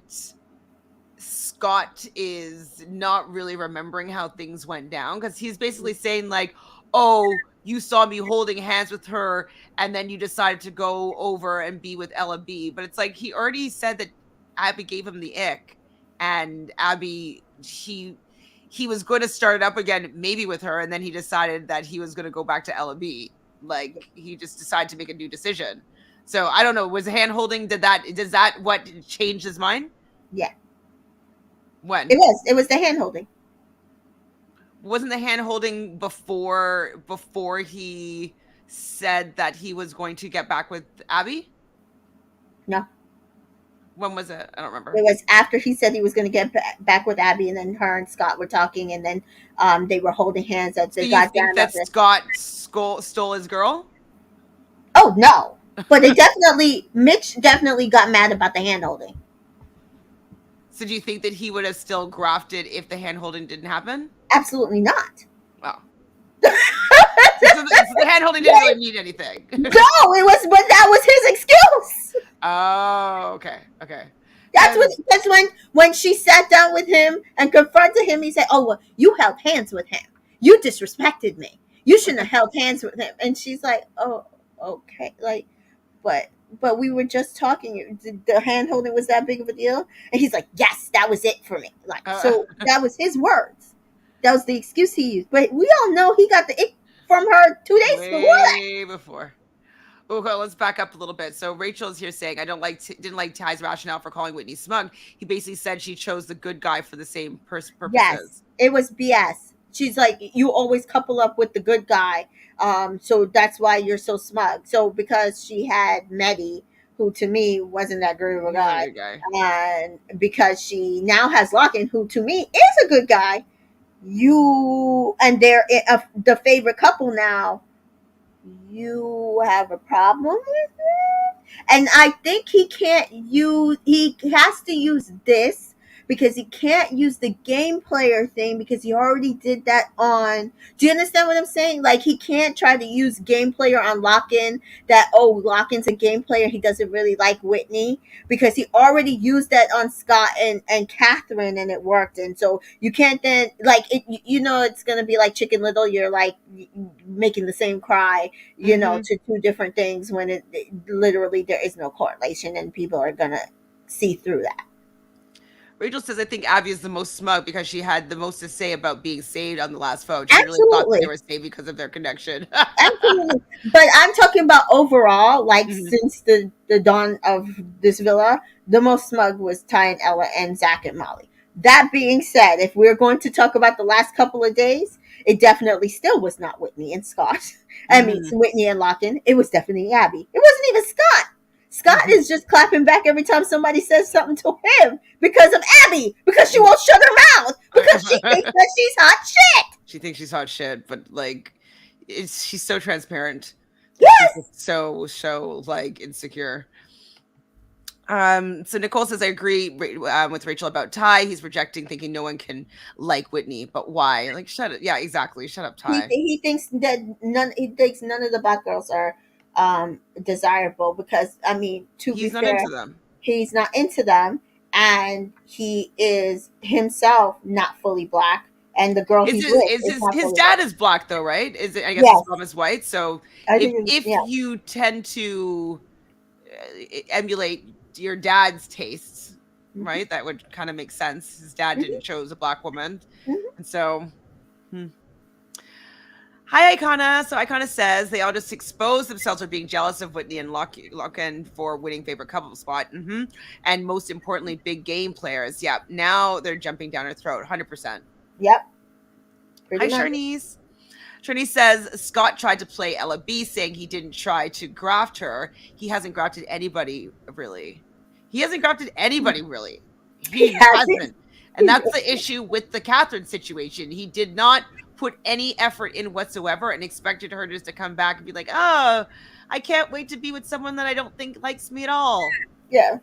Scott is not really remembering how things went down, because he's basically saying like, "Oh, you saw me holding hands with her and then you decided to go over and be with Ella B." But it's like he already said that Abby gave him the ick, and Abby he was going to start it up again maybe with her, and then he decided that he was going to go back to Ella B. Like he just decided to make a new decision. So I don't know, was hand holding, does that what changed his mind? Yeah, When? it was the hand holding. Wasn't the hand holding before he said that he was going to get back with Abby? No, When was it? I don't it remember. was after he said he was going to get back with Abby, and then her and Scott were talking, and then they were holding hands at So the you think goddamn that of the. Scott stole his girl? Oh no, but they definitely Mitch definitely got mad about the hand holding. So do you think that he would have still grafted if the hand holding didn't happen? Absolutely not. Oh, so the hand holding didn't really mean anything. No, it was, but that was his excuse. Oh, okay, okay. That's what, Because because when she sat down with him and confronted him, he said, "Oh well, you held hands with him. You disrespected me. You shouldn't have held hands with him." And she's like, "Oh, okay, like, but we were just talking. The hand holding was that big of a deal?" And he's like, "Yes, that was it for me." Like, so that was his words. That was the excuse he used. But we all know he got the ick from her 2 days before that. way before. Okay, let's back up a little bit. So Rachel's here saying, "I didn't like Ty's rationale for calling Whitney smug. He basically said she chose the good guy for the same Yes, purposes." it was BS. She's like, you always couple up with the good guy, so that's why you're so smug. So because she had Medi, who to me wasn't that good of a Not a guy, good guy. and because she now has Locken, who to me is a good guy, you and they're the favorite couple now. You have a problem with it, and I think he can't use. He has to use this because he can't use the game player thing because he already did that on. Do you understand what I'm saying? Like, he can't try to use game player on Lock-In, that, oh, Lock-In's a game player, he doesn't really like Whitney, because he already used that on Scott and Catherine, and it worked. And so you can't then, like, it, it's going to be like Chicken Little. You're like making the same cry, Hmm. to two different things when it literally there is no correlation, and people are going to see through that. Rachel says, I think Abby is the most smug because she had the most to say about being saved on the last phone. She really thought that they Absolutely. were saved because of their connection. Absolutely. But I'm talking about overall, like, Mhm. since the dawn of this villa, the most smug was Ty and Ella and Zach and Molly. That being said, if we're going to talk about the last couple of days, it definitely still was not Whitney and Scott. I mean, Mhm. Whitney and Locken. It was definitely Abby. It wasn't even Scott. Scott Mhm. is just clapping back every time somebody says something to him because of Abby, because she won't shut her mouth, because she thinks that she's hot shit. She thinks she's hot shit, but like, she's so transparent that she's Yes. just so like insecure. So Nicole says, I agree with Rachel about Ty. He's rejecting, thinking no one can like Whitney, but why? Like, shut it. Yeah, exactly. Shut up, Ty. He thinks that none of the black girls are desirable, because, I mean, to be He's not fair, into them. he's not into them, and he is himself not fully black, and the girl Is he's his with is is his not his fully black. dad is black though, right? Is it? I guess his Yes, mom is white. So I if think if yeah. you tend to emulate your dad's tastes, Hmm. right? That would kind of make sense. His dad didn't Hmm. chose a black woman, Hmm. and so. Hmm. Hi, Icona. So Icona says they all just expose themselves for being jealous of Whitney and Locken for winning favorite couple spot. And most importantly, big game players. Yeah, now they're jumping down her throat. 100%. Yep, Hi, pretty much. Sharnice. Sharnice says Scott tried to play Ella B, saying he didn't try to graft her. He hasn't grafted anybody, really. He hasn't grafted anybody, really. He He has it. hasn't. And that's the issue with the Catherine situation. He did not put any effort in whatsoever and expected her just to come back and be like, oh, I can't wait to be with someone that I don't think likes me at all. Yeah.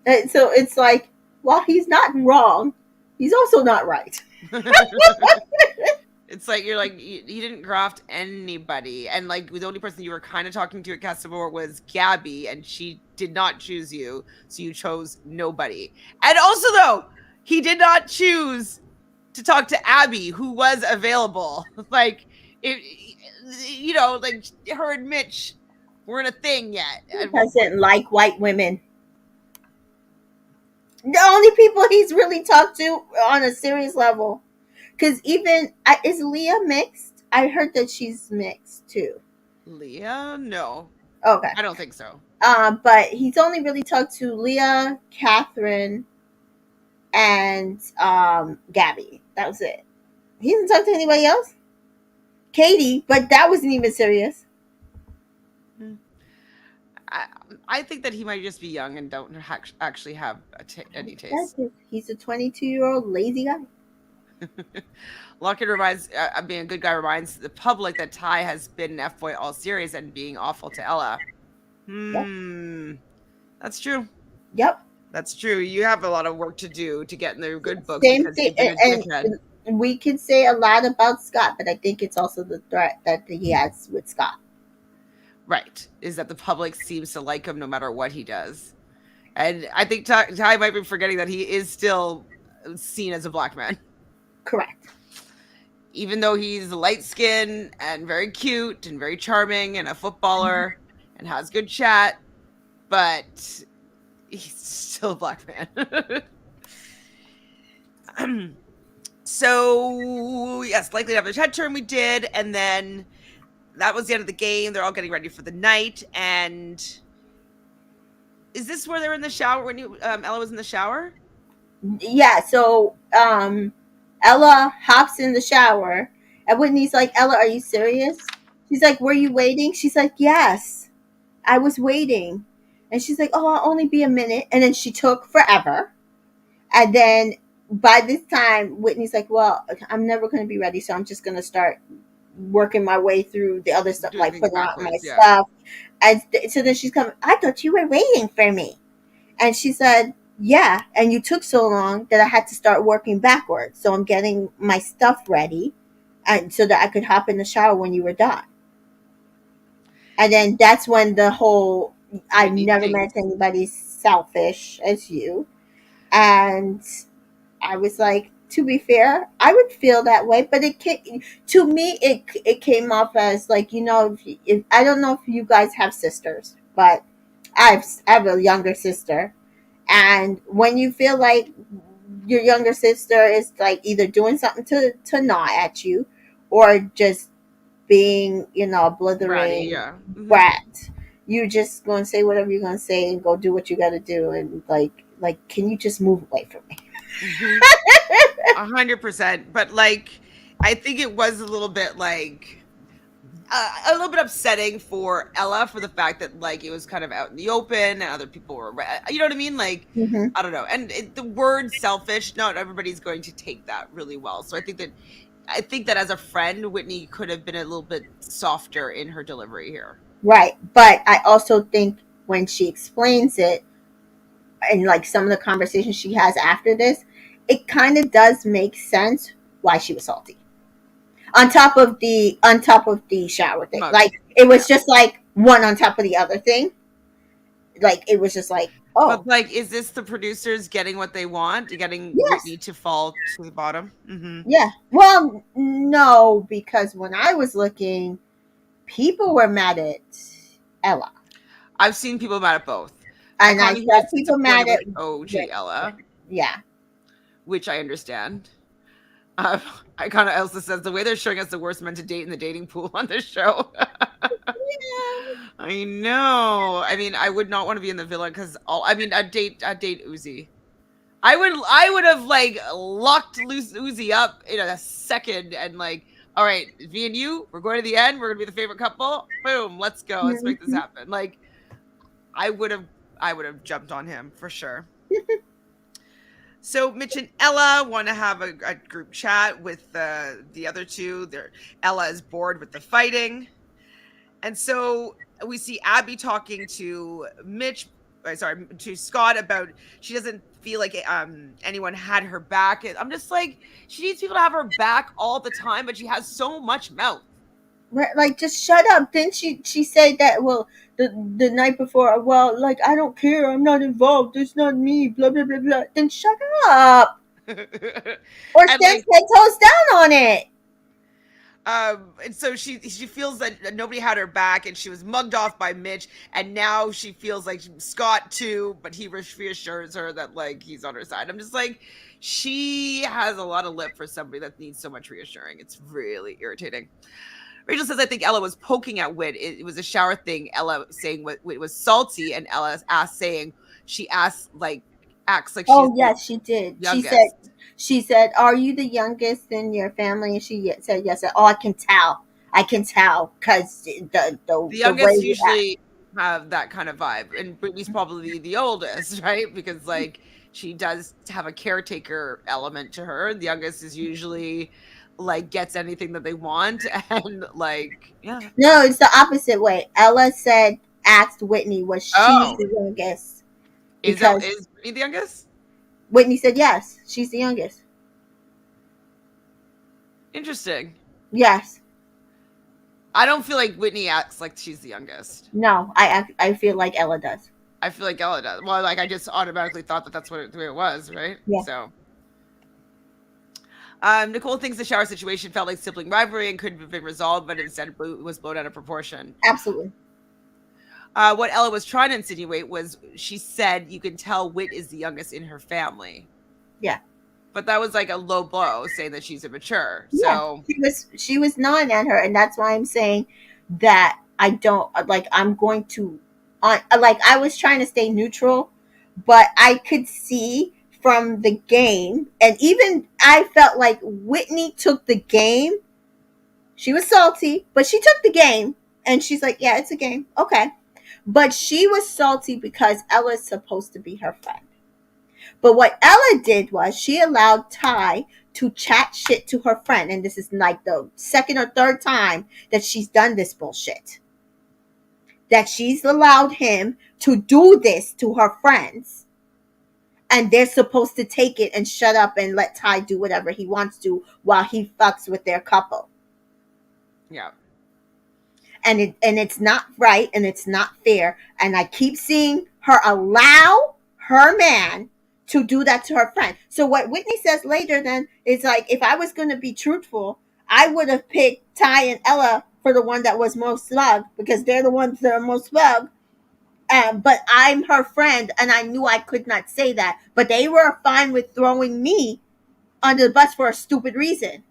And so it's like, while he's not wrong, he's also not right. It's like you're like he didn't graft anybody, and like the only person you were kind of talking to at Casamore was Gabby, and she did not choose you, so you chose nobody. And also, though, he did not choose to talk to Abby, who was available. Like it, like her and Mitch weren't a thing yet He at one point. doesn't like white women. The only people he's really talked to on a serious level, because even is Leah mixed? I heard that she's mixed too. Leah, no, Okay. I don't think so. But he's only really talked to Leah, Catherine, and Gabby. That was it. He hasn't talked to anybody else. Katie, but that wasn't even serious. Hmm. I, I think that he might just be young and don't actually have any That's taste. it. He's a 22-year-old lazy guy. Lockett reminds, being a good guy, reminds the public that Ty has been an F boy all series and being awful to Ella. Yep. Hmm, that's true. Yep. That's true. You have a lot of work to do to get in the good books Same because thing, you've been a dickhead. and we can say a lot about Scott, but I think it's also the threat that he has with Scott. Right. Is that the public seems to like him no matter what he does. And I think Ty might be forgetting that he is still seen as a black man. Correct. Even though he's light skinned and very cute and very charming and a footballer and has good chat, but he's still a black man. So yes, likely to have the head turn we did, and then that was the end of the game. They're all getting ready for the night, and is this where they're in the shower when Ella was in the shower? Yeah. So Ella hops in the shower, and Whitney's like, "Ella, are you serious?" She's like, "Were you waiting?" She's like, "Yes, I was waiting." And she's like, "Oh, I'll only be a minute." And then she took forever. And then by this time, Whitney's like, "Well, I'm never going to be ready, so I'm just going to start working my way through the other stuff, Doing like things putting out my backwards, yeah. stuff." And so then she's coming. I thought you were waiting for me, and she said, Yeah, and you took so long that I had to start working backwards. So I'm getting my stuff ready, and so that I could hop in the shower when you were done. And then that's when the whole I've Whitney never met things. anybody selfish as you. And I was like, to be fair, I would feel that way, but to me it came off as like, if I don't know if you guys have sisters, but I have a younger sister, and when you feel like your younger sister is like either doing something to gnaw at you, or just being, a Bratty, blithering yeah. brat, you just gonna say whatever you're gonna say and go do what you gotta do, and like can you just move away from me? Hmm. 100%. But like, I think it was a little bit like a little bit upsetting for Ella for the fact that like it was kind of out in the open and other people were, you know what I mean? Like, Hmm. I don't know. And the word selfish, not everybody's going to take that really well. So I think that as a friend, Whitney could have been a little bit softer in her delivery here. Right, but I also think when she explains it, and like some of the conversations she has after this, it kind of does make sense why she was salty. On top of the shower thing, Mugged. like it Yeah. was just like one on top of the other thing. Like it was just like, But oh like, is this the producers getting what they want? Getting yes, Whitney to fall to the bottom? Hmm. yeah. Well, no, because when I was looking, people were mad at Ella, I've seen people mad at both. I and I kind of hear saw it's people disappointed mad with at OG Whitney. Ella, Yeah. which I understand. Um, I kind of also says the way they're showing us the worst men to date in the dating pool on this show. I know. I mean, I would not want to be in the villa because all. I mean, I'd date Uzi. I would have like locked loose Uzi up in a second and like, all right, me and you, we're going to the end. We're gonna be the favorite couple. Boom, let's go. Let's make this Mhm. happen. Like, I would have, I would have jumped on him for sure. So Mitch and Ella want to have a group chat with the other two. Ella is bored with the fighting, and so we see Abby talking to Mitch. Sorry, to Scott about she doesn't feel like anyone had her back. I'm just like she needs people to have her back all the time, but she has so much mouth. Right, like just shut up. Then she said that, well, the night before, well, like I don't care, I'm not involved, it's not me, blah blah blah blah. Then shut up, or And stand like 10 toes down on it. and so she feels that nobody had her back and she was mugged off by Mitch, and now she feels like Scott too, but he reassures her that like he's on her side. I'm just like, she has a lot of lip for somebody that needs so much reassuring. It's really irritating. Rachel says, I think Ella was poking at Wit. It was a shower thing. Ella saying Wit was salty, and Ella asked saying she asked like acts like she's Oh the yes, she did. youngest. She said, "Are you the youngest in your family?" And said yes. Oh, I can tell. I can tell because The the way youngest you act. usually have that kind of vibe, and Brittany's probably the oldest, right? Because like she does have a caretaker element to her. The youngest is usually like gets anything that they want, and like yeah. No, it's the opposite way. Ella said, asked Whitney, was she Oh, the youngest? that Because is Brittany the youngest? Whitney said yes, she's the youngest. Interesting. Yes. I don't feel like Whitney acts like she's the youngest. No, I feel like Ella does. I feel like Ella does. Well, like I just automatically thought that that's the way it was, right? Yeah, So, Nicole thinks the shower situation felt like sibling rivalry and could have been resolved, but instead was blown out of proportion. absolutely. What Ella was trying to insinuate was she said you can tell Whit is the youngest in her family, Yeah. but that was like a low blow, saying that she's immature. Yeah. So, She was gnawing at her, and that's why I'm saying that I don't like. I'm going to, on like I was trying to stay neutral, but I could see from the game, and even I felt like Whitney took the game. She was salty, but she took the game, and she's like, "Yeah, it's a game, okay." But she was salty because Ella's supposed to be her friend. But what Ella did was she allowed Ty to chat shit to her friend. And this is like the second or third time that she's done this bullshit. That she's allowed him to do this to her friends. and they're supposed to take it and shut up and let Ty do whatever he wants to while he fucks with their couple. Yeah. And it's not right and it's not fair. And I keep seeing her allow her man to do that to her friend. So what Whitney says later then is like, if I was going to be truthful, I would have picked Ty and Ella for the one that was most smug, because they're the ones that are most smug. But I'm her friend, and I knew I could not say that. But they were fine with throwing me under the bus for a stupid reason.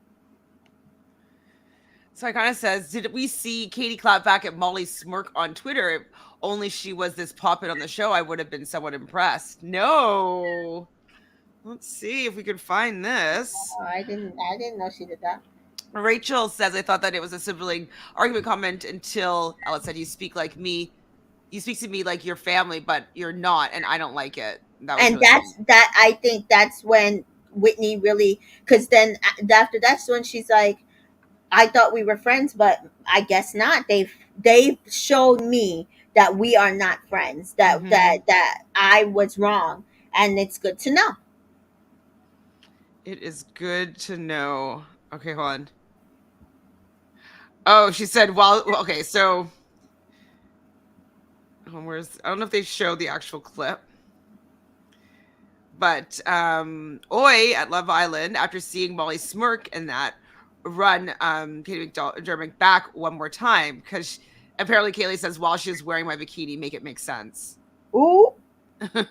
So it kind of says, did we see Katie clap back at Molly's smirk on Twitter? If only she was this puppet on the show, I would have been somewhat impressed. No. Let's see if we can find this. Oh, I didn't know she did that. Rachel says, I thought that it was a sibling argument comment until Ella said, you speak like me. You speak to me like your family, but you're not, and I don't like it. That was And really funny. I think that's when Whitney really, because then after that's when she's like, I thought we were friends, but I guess not. They've showed me that we are not friends. Mm-hmm. That I was wrong, and it's good to know. It is good to know. Okay, hold on. Oh, she said, well, okay, so where's, I don't know if they show the actual clip, but Oi at Love Island, after seeing Molly smirk in that run, Katie McDermott back one more time because apparently Kaylee says, while she was wearing my bikini, make it make sense. Ooh, Yeah.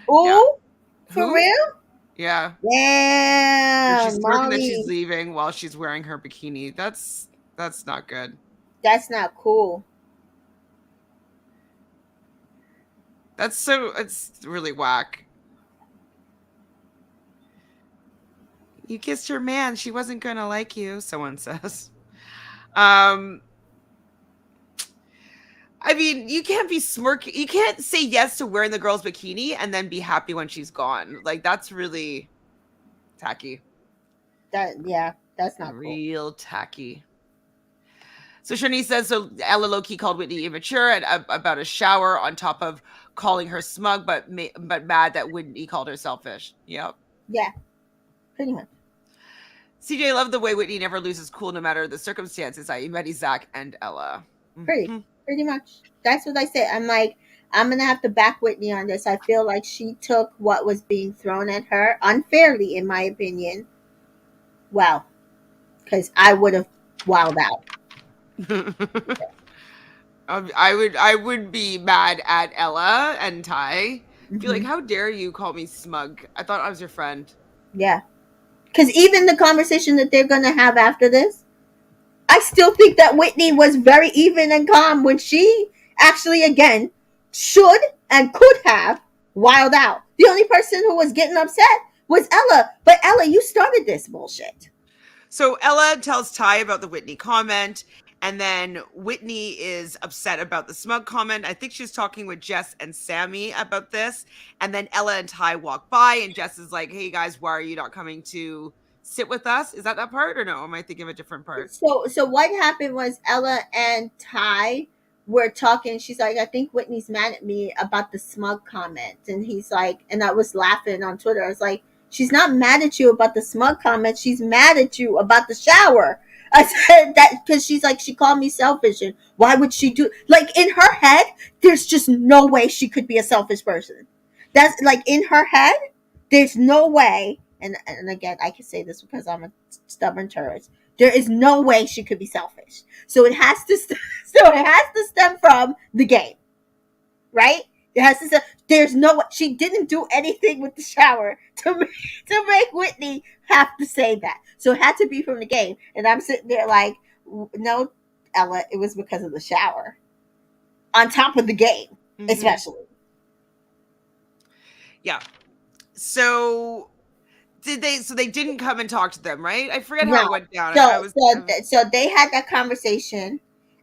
ooh, for Who? real? Yeah. So Yeah, she's smirking that she's Molly. leaving while she's wearing her bikini. That's not good. That's not cool. It's really whack. You kissed her man. She wasn't gonna like you, someone says. Um, I mean, you can't be smirking. You can't say yes to wearing the girl's bikini and then be happy when she's gone. Like that's really tacky. That's not cool. Real tacky. So Shani says, so Ella Loki called Whitney immature and about a shower on top of calling her smug, but mad that Whitney called her selfish. Yep. Yeah, pretty much. CJ loved the way Whitney never loses cool no matter the circumstances. I met Zach and Ella. Pretty, Mm-hmm. pretty much. That's what I said. I'm like, I'm gonna have to back Whitney on this. I feel like she took what was being thrown at her unfairly, in my opinion. Well, because I would have wowed out. I would be mad at Ella and Ty. Be like, Hmm. how dare you call me smug? I thought I was your friend. Yeah, because even the conversation that they're gonna have after this, I still think that Whitney was very even and calm when she actually, again, should and could have wild out. The only person who was getting upset was Ella. But Ella, you started this bullshit. So Ella tells Ty about the Whitney comment, and then Whitney is upset about the smug comment. I think she's talking with Jess and Sammy about this. And then Ella and Ty walk by, and Jess is like, hey guys, why are you not coming to sit with us? Is that part or no? Am I thinking of a different part? So what happened was Ella and Ty were talking. She's like, I think Whitney's mad at me about the smug comment. And he's like, and I was laughing on Twitter. I was like, she's not mad at you about the smug comment. She's mad at you about the shower. I said that because she's like, she called me selfish. And why would she do, like, in her head, there's just no way she could be a selfish person. That's like, in her head, there's no way. And again, I can say this because I'm a stubborn tourist. There is no way she could be selfish. So it has to so it has to stem from the game, right? It has to. There's no. She didn't do anything with the shower to make Whitney have to say that. So it had to be from the game. And I'm sitting there like, no, Ella, it was because of the shower. On top of the game, Mm-hmm. especially. Yeah. So so they didn't come and talk to them, right? I forget how No. it went down. So I was so they had that conversation,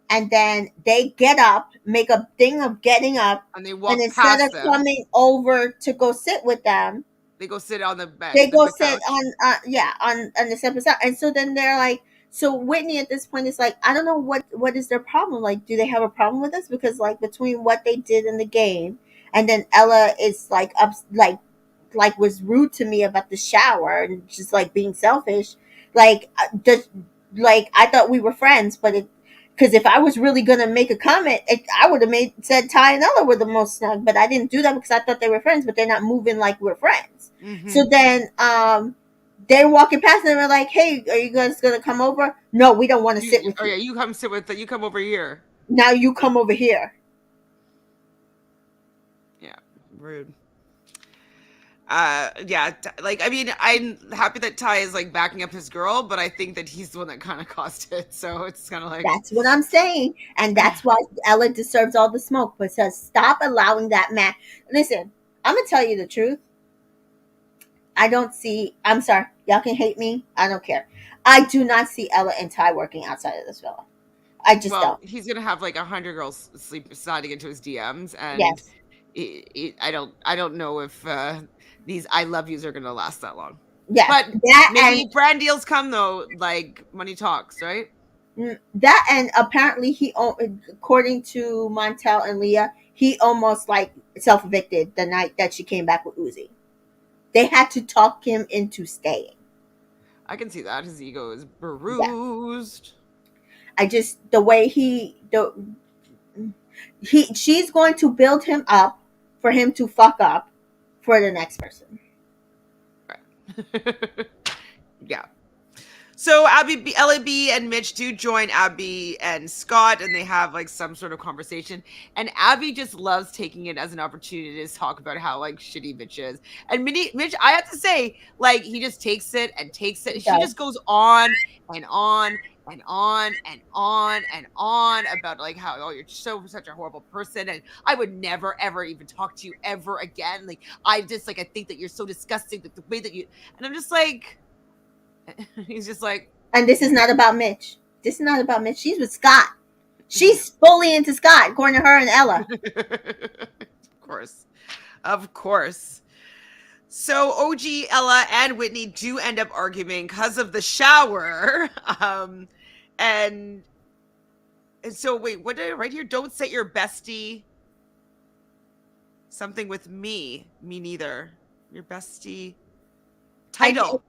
and then they get up, make a thing of getting up, and they and walked instead of past them. coming over to go sit with them, They go sit on the bed, they go the sit couch. on yeah, on the separate side. And so then they're like, so Whitney at this point is like, I don't know what is their problem. Like, do they have a problem with us? Because like between what they did in the game, and then Ella is like up like like was rude to me about the shower and just like being selfish, like just like I thought we were friends, but it because if I was really gonna make a comment, I would have made said Ty and Ella were the most snug, but I didn't do that because I thought they were friends, but they're not moving like we're friends. So Mm-hmm. then they're walking past and they're like, "Hey, are you guys gonna come over?" No, we don't want to sit with Oh yeah, you. you come sit with you come over here. Now you come over here. Yeah, rude. Yeah, like I mean, I'm happy that Ty is like backing up his girl, but I think that he's the one that kind of caused it. So it's kind of like, That's what I'm saying. And that's why Ella deserves all the smoke. But says, stop allowing that man. Listen, I'm going to tell you the truth. I don't see, I'm sorry. Y'all can hate me. I don't care. I do not see Ella and Ty working outside of this villa. I just well, don't. he's gonna have like 100 girls sleep sliding into his DMs, and Yes. I don't know if these I love yous are gonna last that long. Yes. But maybe brand deals come though, like money talks, right? That and apparently according to Montel and Leah, he almost like self evicted the night that she came back with Uzi. They had to talk him into staying. I can see that his ego is Yeah. bruised. I just the way she's going to build him up for him to fuck up for the next person. Right. Yeah. So LAB, and Mitch do join Abby and Scott, and they have like some sort of conversation. And Abby just loves taking it as an opportunity to talk about how like shitty Mitch is. And Mitch, I have to say, like he just takes it and takes it. It She does. just goes on and on and on and on and on about like how you're such a horrible person, and I would never ever even talk to you ever again. Like I just like I think that you're so disgusting, like the way that you. And I'm just like. He's just like, And this is not about Mitch. This is not about Mitch. She's with Scott. She's fully into Scott, according to her and Ella. of course, of course. So OG, Ella, and Whitney do end up arguing because of the shower. And so wait, what did I write here? Don't set your bestie something with me. Me neither. Your bestie title.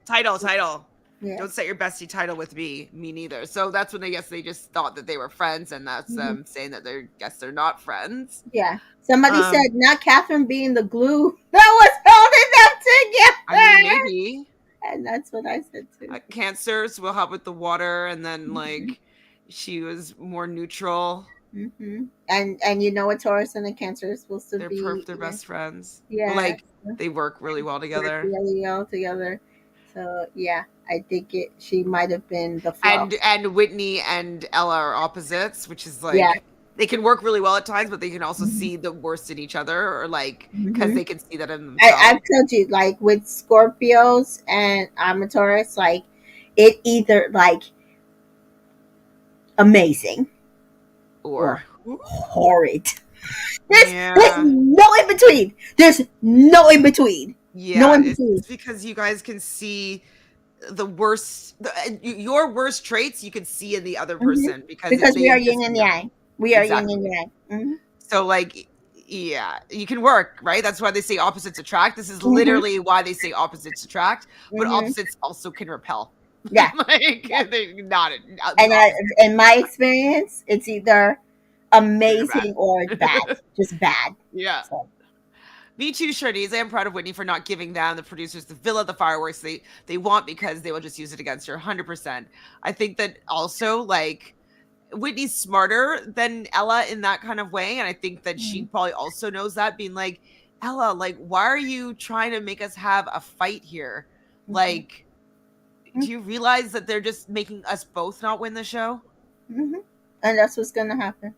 Yeah. Don't set your bestie title with me. Me neither. So that's when I guess they just thought that they were friends, and that's Mhm. saying that they're not friends. Yeah. Somebody said Um, not Catherine being the glue that was holding I mean, them together. maybe And that's what I said too. cancers will help with the water, and then Hmm. like she was more neutral. And you know a Taurus and a Cancer is supposed to be, They're yeah, best friends. Well, yeah, like they work really well work together. really well together. So yeah, I think she might have been the flow. And Whitney and Ella are opposites, which is Yeah. like they can work really well at times, but they can also Hmm. see the worst in each other, or like because Hmm. they can see that in I've themselves. told you, like with Scorpios and I'm a Taurus, like it either like amazing or Or horrid. There's yeah, no in between. There's no in between. No yeah, in it's between. because you guys can see the worst, your worst traits. You can see in the other Hmm. person because Because they we are exist yin in and your yang. We are yin and exactly. yang. Hmm. So like yeah, you can work, right? That's why they say opposites attract. This is Hmm. literally why they say opposites attract, but Hmm. opposites also can repel. Yeah. Like Yeah. they not And opposite in my experience, it's either good or bad. amazing or bad, just bad. Yeah. So. Me too, Sharnice. I am proud of Whitney for not giving them the producers the villa, the fireworks they want because they will just use it against her 100%. I think that also like Whitney's smarter than Ella in that kind of way. And I think that she Mhm. probably also knows that, being like, Ella, like, why are you trying to make us have a fight here? Mhm. Like, do you realize that they're just making us both not win the show? Mhm. And that's what's gonna happen.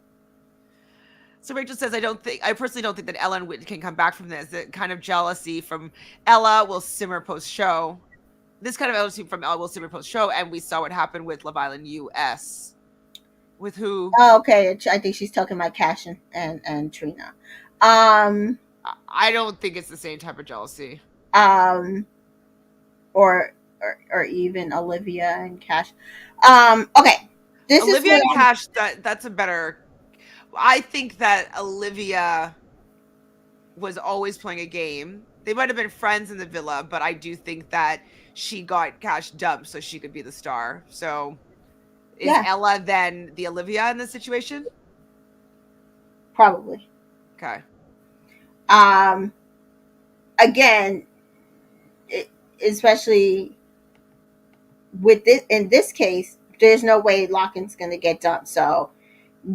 So Rachel says, I personally don't think that Ella and Whitney can come back from this. The kind of jealousy from Ella will simmer post show. This kind of jealousy from Ella will simmer post show. And we saw what happened with Love Island US. With who? Oh, okay. I think she's talking about Cash and Trina. Um, I don't think it's the same type of jealousy. um, or even Olivia and Cash. Okay. This is Olivia what and I'm. Cash, that's a better. I think that Olivia was always playing a game, They might have been friends in the villa, but I do think that she got Cash dumped so she could be the star. So is Yeah, Ella then the Olivia in this situation? probably. Okay. Um, again, it, especially with this in this case, there's no way Locken's going to get dumped. So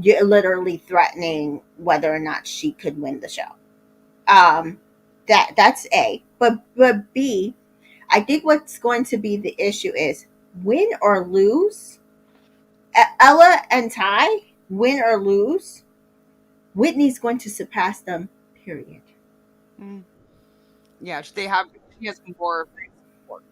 you're literally threatening whether or not she could win the show. Um, that's A. But B, I think what's going to be the issue is win or lose. Ella and Ty, win or lose, Whitney's going to surpass them. Period. Mm. Yeah, they have. She has more support.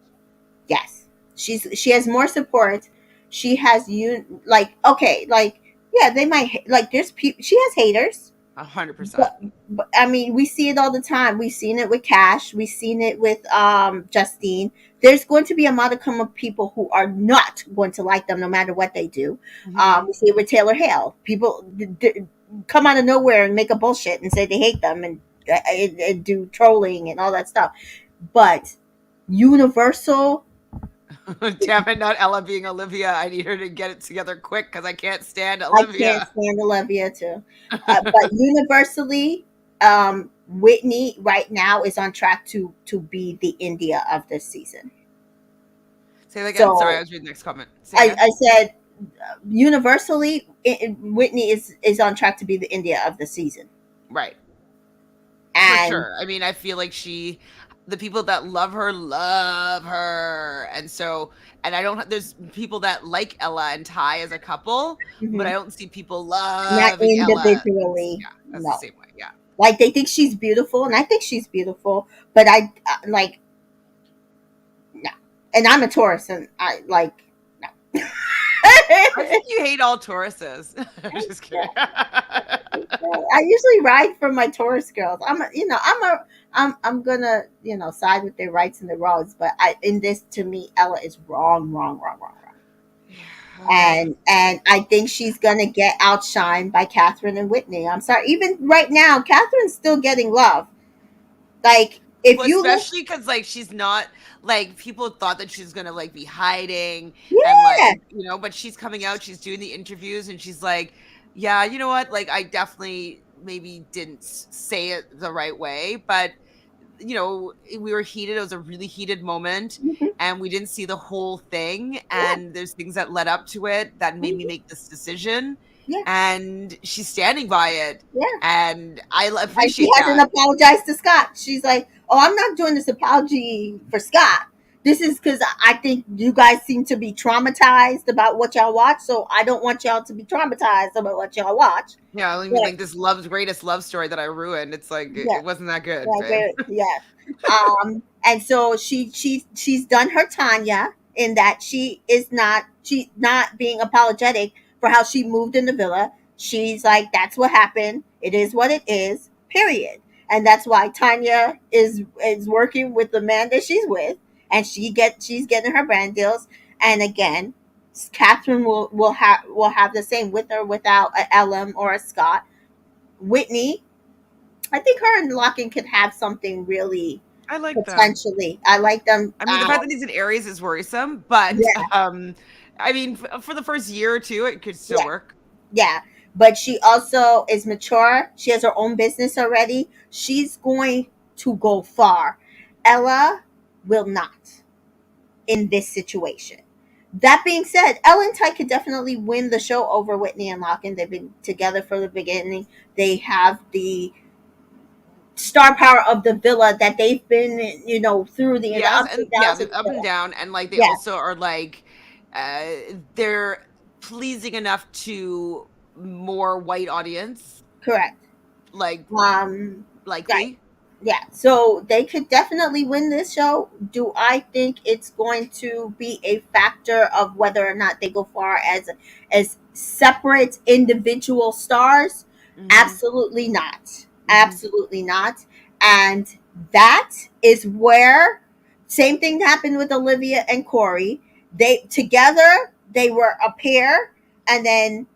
Yes, she has more support. She has you like okay, like yeah, they might like there's people. She has haters. 100%. But I mean, we see it all the time. We've seen it with Cash. We've seen it with Justine. There's going to be a modicum of people who are not going to like them no matter what they do. Hmm. We see it with Taylor Hale. People come out of nowhere and make a bullshit and say they hate them and do trolling and all that stuff. But Universal, Damn it, not Ella being Olivia. I need her to get it together quick because I can't stand I can't Olivia. stand Olivia too. But universally, Whitney right now is on track to be the India of this season. Say that again. Sorry, I So was reading the next comment. Say again. I said universally, Whitney is on track to be the India of the season, Right. For and sure. I mean, I feel like the people that love her. And so, and I don't, there's people that like Ella and Ty as a couple, but I mhm, don't see people not loving Ella. individually. Yeah, that's the No, same way. Yeah. like they think she's beautiful, and I think she's beautiful, but I like no, and I'm a Taurus, and I like no. I think you hate all Tauruses. I'm just kidding. I usually ride for my Taurus girls. I'm gonna, side with their rights and their wrongs, but in this, to me, Ella is wrong, wrong, wrong, wrong, wrong. Yeah. And I think she's gonna get outshined by Catherine and Whitney. I'm sorry. Even right now, Catherine's still getting love. Like if Well, you look, especially because like she's not like people thought that she's gonna like be hiding and yeah, but she's coming out, she's doing the interviews, and she's like, yeah, you know what? Like I definitely maybe didn't say it the right way, but we were heated. It was a really heated moment, mhm, and we didn't see the whole thing. yeah, And there's things that led up to it that made me mhm, make this decision. yeah, And she's standing by it, yeah. and I And she appreciate hasn't that. apologized to Scott. She's like, "Oh, I'm not doing this apology for Scott. This is because I think you guys seem to be traumatized about what y'all watch, so I don't want y'all to be traumatized about what y'all watch." Yeah, I mean, But like this greatest love story that I ruined. It's like yeah, it wasn't that good, yeah, babe. yeah. And so she's done her Tanya in that she's not being apologetic for how she moved in the villa. She's like, that's what happened. It is what it is. Period. And that's why Tanya is working with the man that she's with, and she's getting her brand deals. And again, Catherine will have the same with or without a Ellen or a Scott. Whitney, I think her and Locken could have something really I like them. potentially. I like them. I mean, the fact that he's in Aries is worrisome, but Yeah, I mean, for the first year or two, it could still yeah, work. yeah. But she also is mature. She has her own business already. She's going to go far. Ella will not in this situation. That being said, Ella and Ty could definitely win the show over Whitney and Locken. They've been together from the beginning. They have the star power of the villa that they've been, through the Yes, ups and and yeah, downs of the the up and villa. down, and like they Yeah, also are like, uh, they're pleasing enough to more white audience, correct. like Um, right. likely. Yeah. So they could definitely win this show. Do I think it's going to be a factor of whether or not they go far as separate individual stars? Hmm. Absolutely not. Hmm. Absolutely not. And that is where same thing happened with Olivia and Corey. They together they were a pair, and then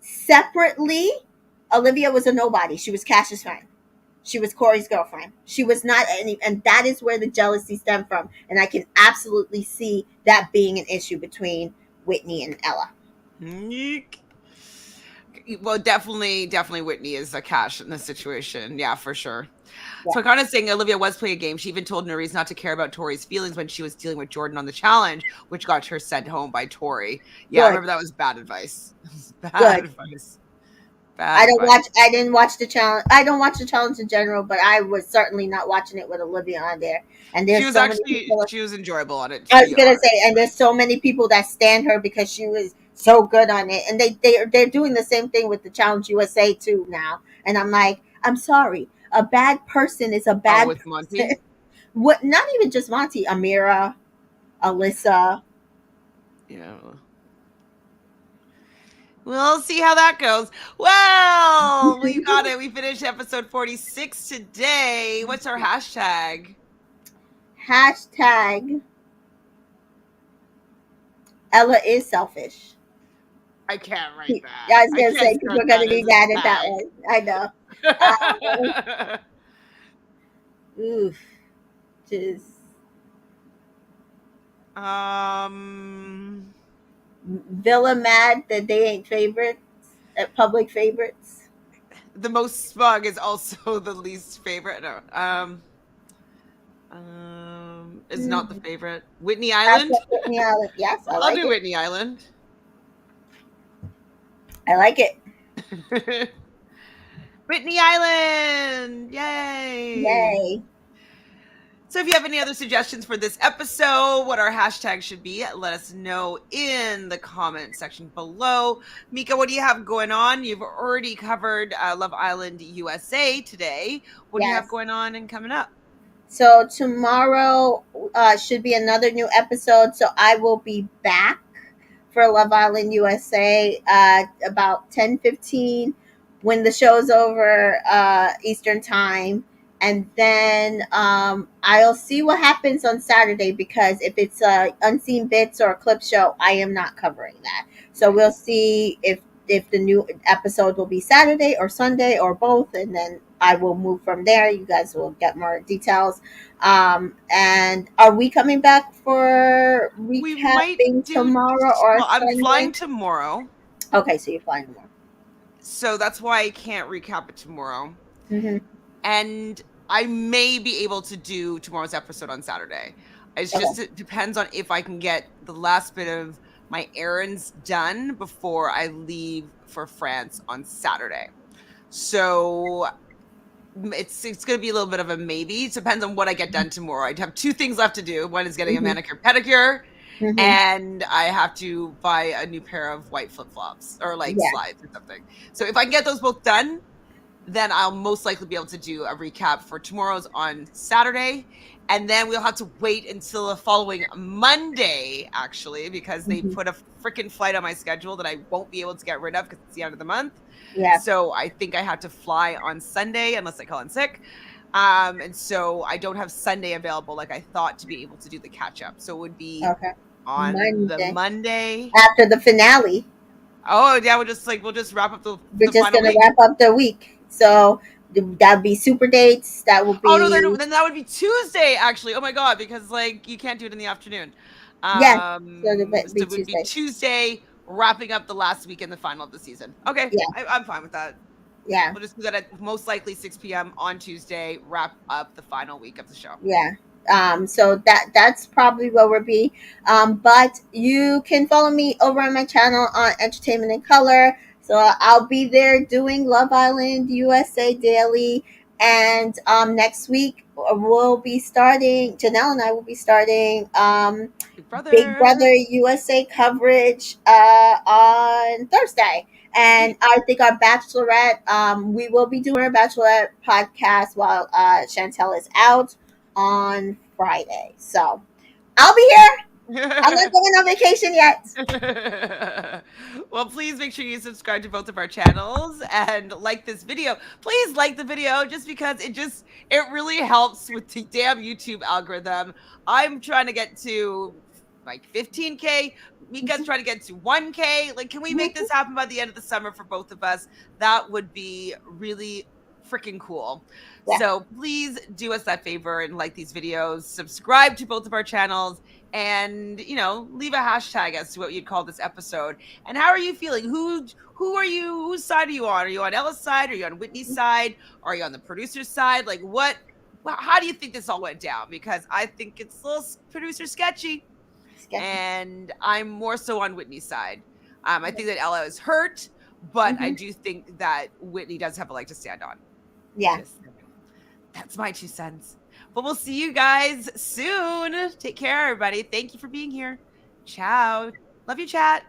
separately, Olivia was a nobody. She was Cash's friend. She was Corey's girlfriend. She was not any, and that is where the jealousy stemmed from. And I can absolutely see that being an issue between Whitney and Ella. Yeek. Well, definitely Whitney is a cash in this situation. Yeah, for sure. Yeah, So I kind of saying Olivia was playing a game. She even told Nerys not to care about Tori's feelings when she was dealing with Jordan on the challenge, which got her sent home by Tori. Yeah, I good, remember that was bad advice. Bad good. advice. Bad advice. I didn't watch the challenge. I don't watch the challenge in general, but I was certainly not watching it with Olivia on there. And there's so many people. She was enjoyable on it, to I was be gonna say, honest. and there's so many people that stand her because she was so good on it, and they're doing the same thing with the Challenge USA too now. And I'm like, I'm sorry, a bad person is a Oh, bad with person. Monty? What? Not even just Monty, Amira, Alyssa. Yeah. We'll see how that goes. Well, we got it. We finished episode 46 today. What's our hashtag? Hashtag Ella is selfish. I can't write I that. was I gonna can't say people start are gonna that be as mad a at that tag. one. I know. Uh, oof. Just um, Villa mad that they ain't favorites, public favorites. the most smug is also the least favorite. No, is not the Mm. favorite. Whitney That's Island. what Whitney Allen. Yes, I I'll like do it. Whitney Island. I like it. Whitney Island! Yay! Yay. So if you have any other suggestions for this episode, what our hashtag should be, let us know in the comment section below. Mika, what do you have going on? You've already covered Love Island USA today. What do you have Yes. going on and coming up? So tomorrow should be another new episode. So I will be back for Love Island USA about 10:15 when the show's over Eastern time. And then I'll see what happens on Saturday because if it's unseen bits or a clip show, I am not covering that. So we'll Nice. see if the new episode will be Saturday or Sunday or both, and then I will move from there. You guys will get more details. And are we coming back for We might recapping do. tomorrow or Well, I'm Sunday? flying tomorrow, Okay, so you're flying tomorrow. so that's why I can't recap it tomorrow. Mm-hmm. And I may be able to do tomorrow's episode on Saturday. It's just Okay. it depends on if I can get the last bit of my errands done before I leave for France on Saturday. So it's going to be a little bit of a maybe. It depends on what I get done tomorrow. I'd have two things left to do. One is getting a Mm-hmm. manicure pedicure, Mm-hmm. and I have to buy a new pair of white flip flops or like Yeah. slides or something. So if I can get those both done, then I'll most likely be able to do a recap for tomorrow's on Saturday. And then we'll have to wait until the following Monday, actually, because they Mm-hmm. put a freaking flight on my schedule that I won't be able to get rid of because it's the end of the month. Yeah. So I think I have to fly on Sunday unless I call in sick. And so I don't have Sunday available like I thought to be able to do the catch up. So it would be Okay. on the Monday Monday. after the finale. Oh yeah, we'll just wrap up We're the just final gonna week. wrap up the week. So that'd be super dates. That will Oh no, be then that would be Tuesday actually. Oh my god, because like you can't do it in the afternoon. yes. So it'll So be it would be Tuesday. Tuesday, wrapping up the last week in the final of the season. Okay, Yeah. I'm fine with that. Yeah. We'll just do that at most likely 6 p.m. on Tuesday. Wrap up the final week of the show. Yeah. So that's probably where we'll be. But you can follow me over on my channel on Entertainment in Color. So I'll be there doing Love Island USA daily. And next week we'll be starting. Janelle and I will be starting Big Big Brother. Brother USA coverage on Thursday. And I think our Bachelorette, we will be doing our Bachelorette podcast while Chantele is out on Friday. So I'll be here. I'm not going on vacation yet. Well, please make sure you subscribe to both of our channels and like this video. Please like the video just because it really helps with the damn YouTube algorithm. I'm trying to get to like 15K. Mika's trying to get to 1K. Like, can we make this happen by the end of the summer for both of us? That would be really freaking cool. Yeah. So please do us that favor and like these videos, subscribe to both of our channels, and leave a hashtag as to what you'd call this episode. And how are you feeling? Who are you? Whose side are you on? Are you on Ella's side? Are you on Whitney's side? Are you on the producer's side? Like what? How do you think this all went down? Because I think it's a little producer sketchy, Sketchy. and I'm more so on Whitney's side. I think that Ella is hurt, but I Mm-hmm. do think that Whitney does have a leg to stand on. Yeah. Just that's my 2 cents. But we'll see you guys soon. Take care, everybody. Thank you for being here. Ciao. Love you, chat.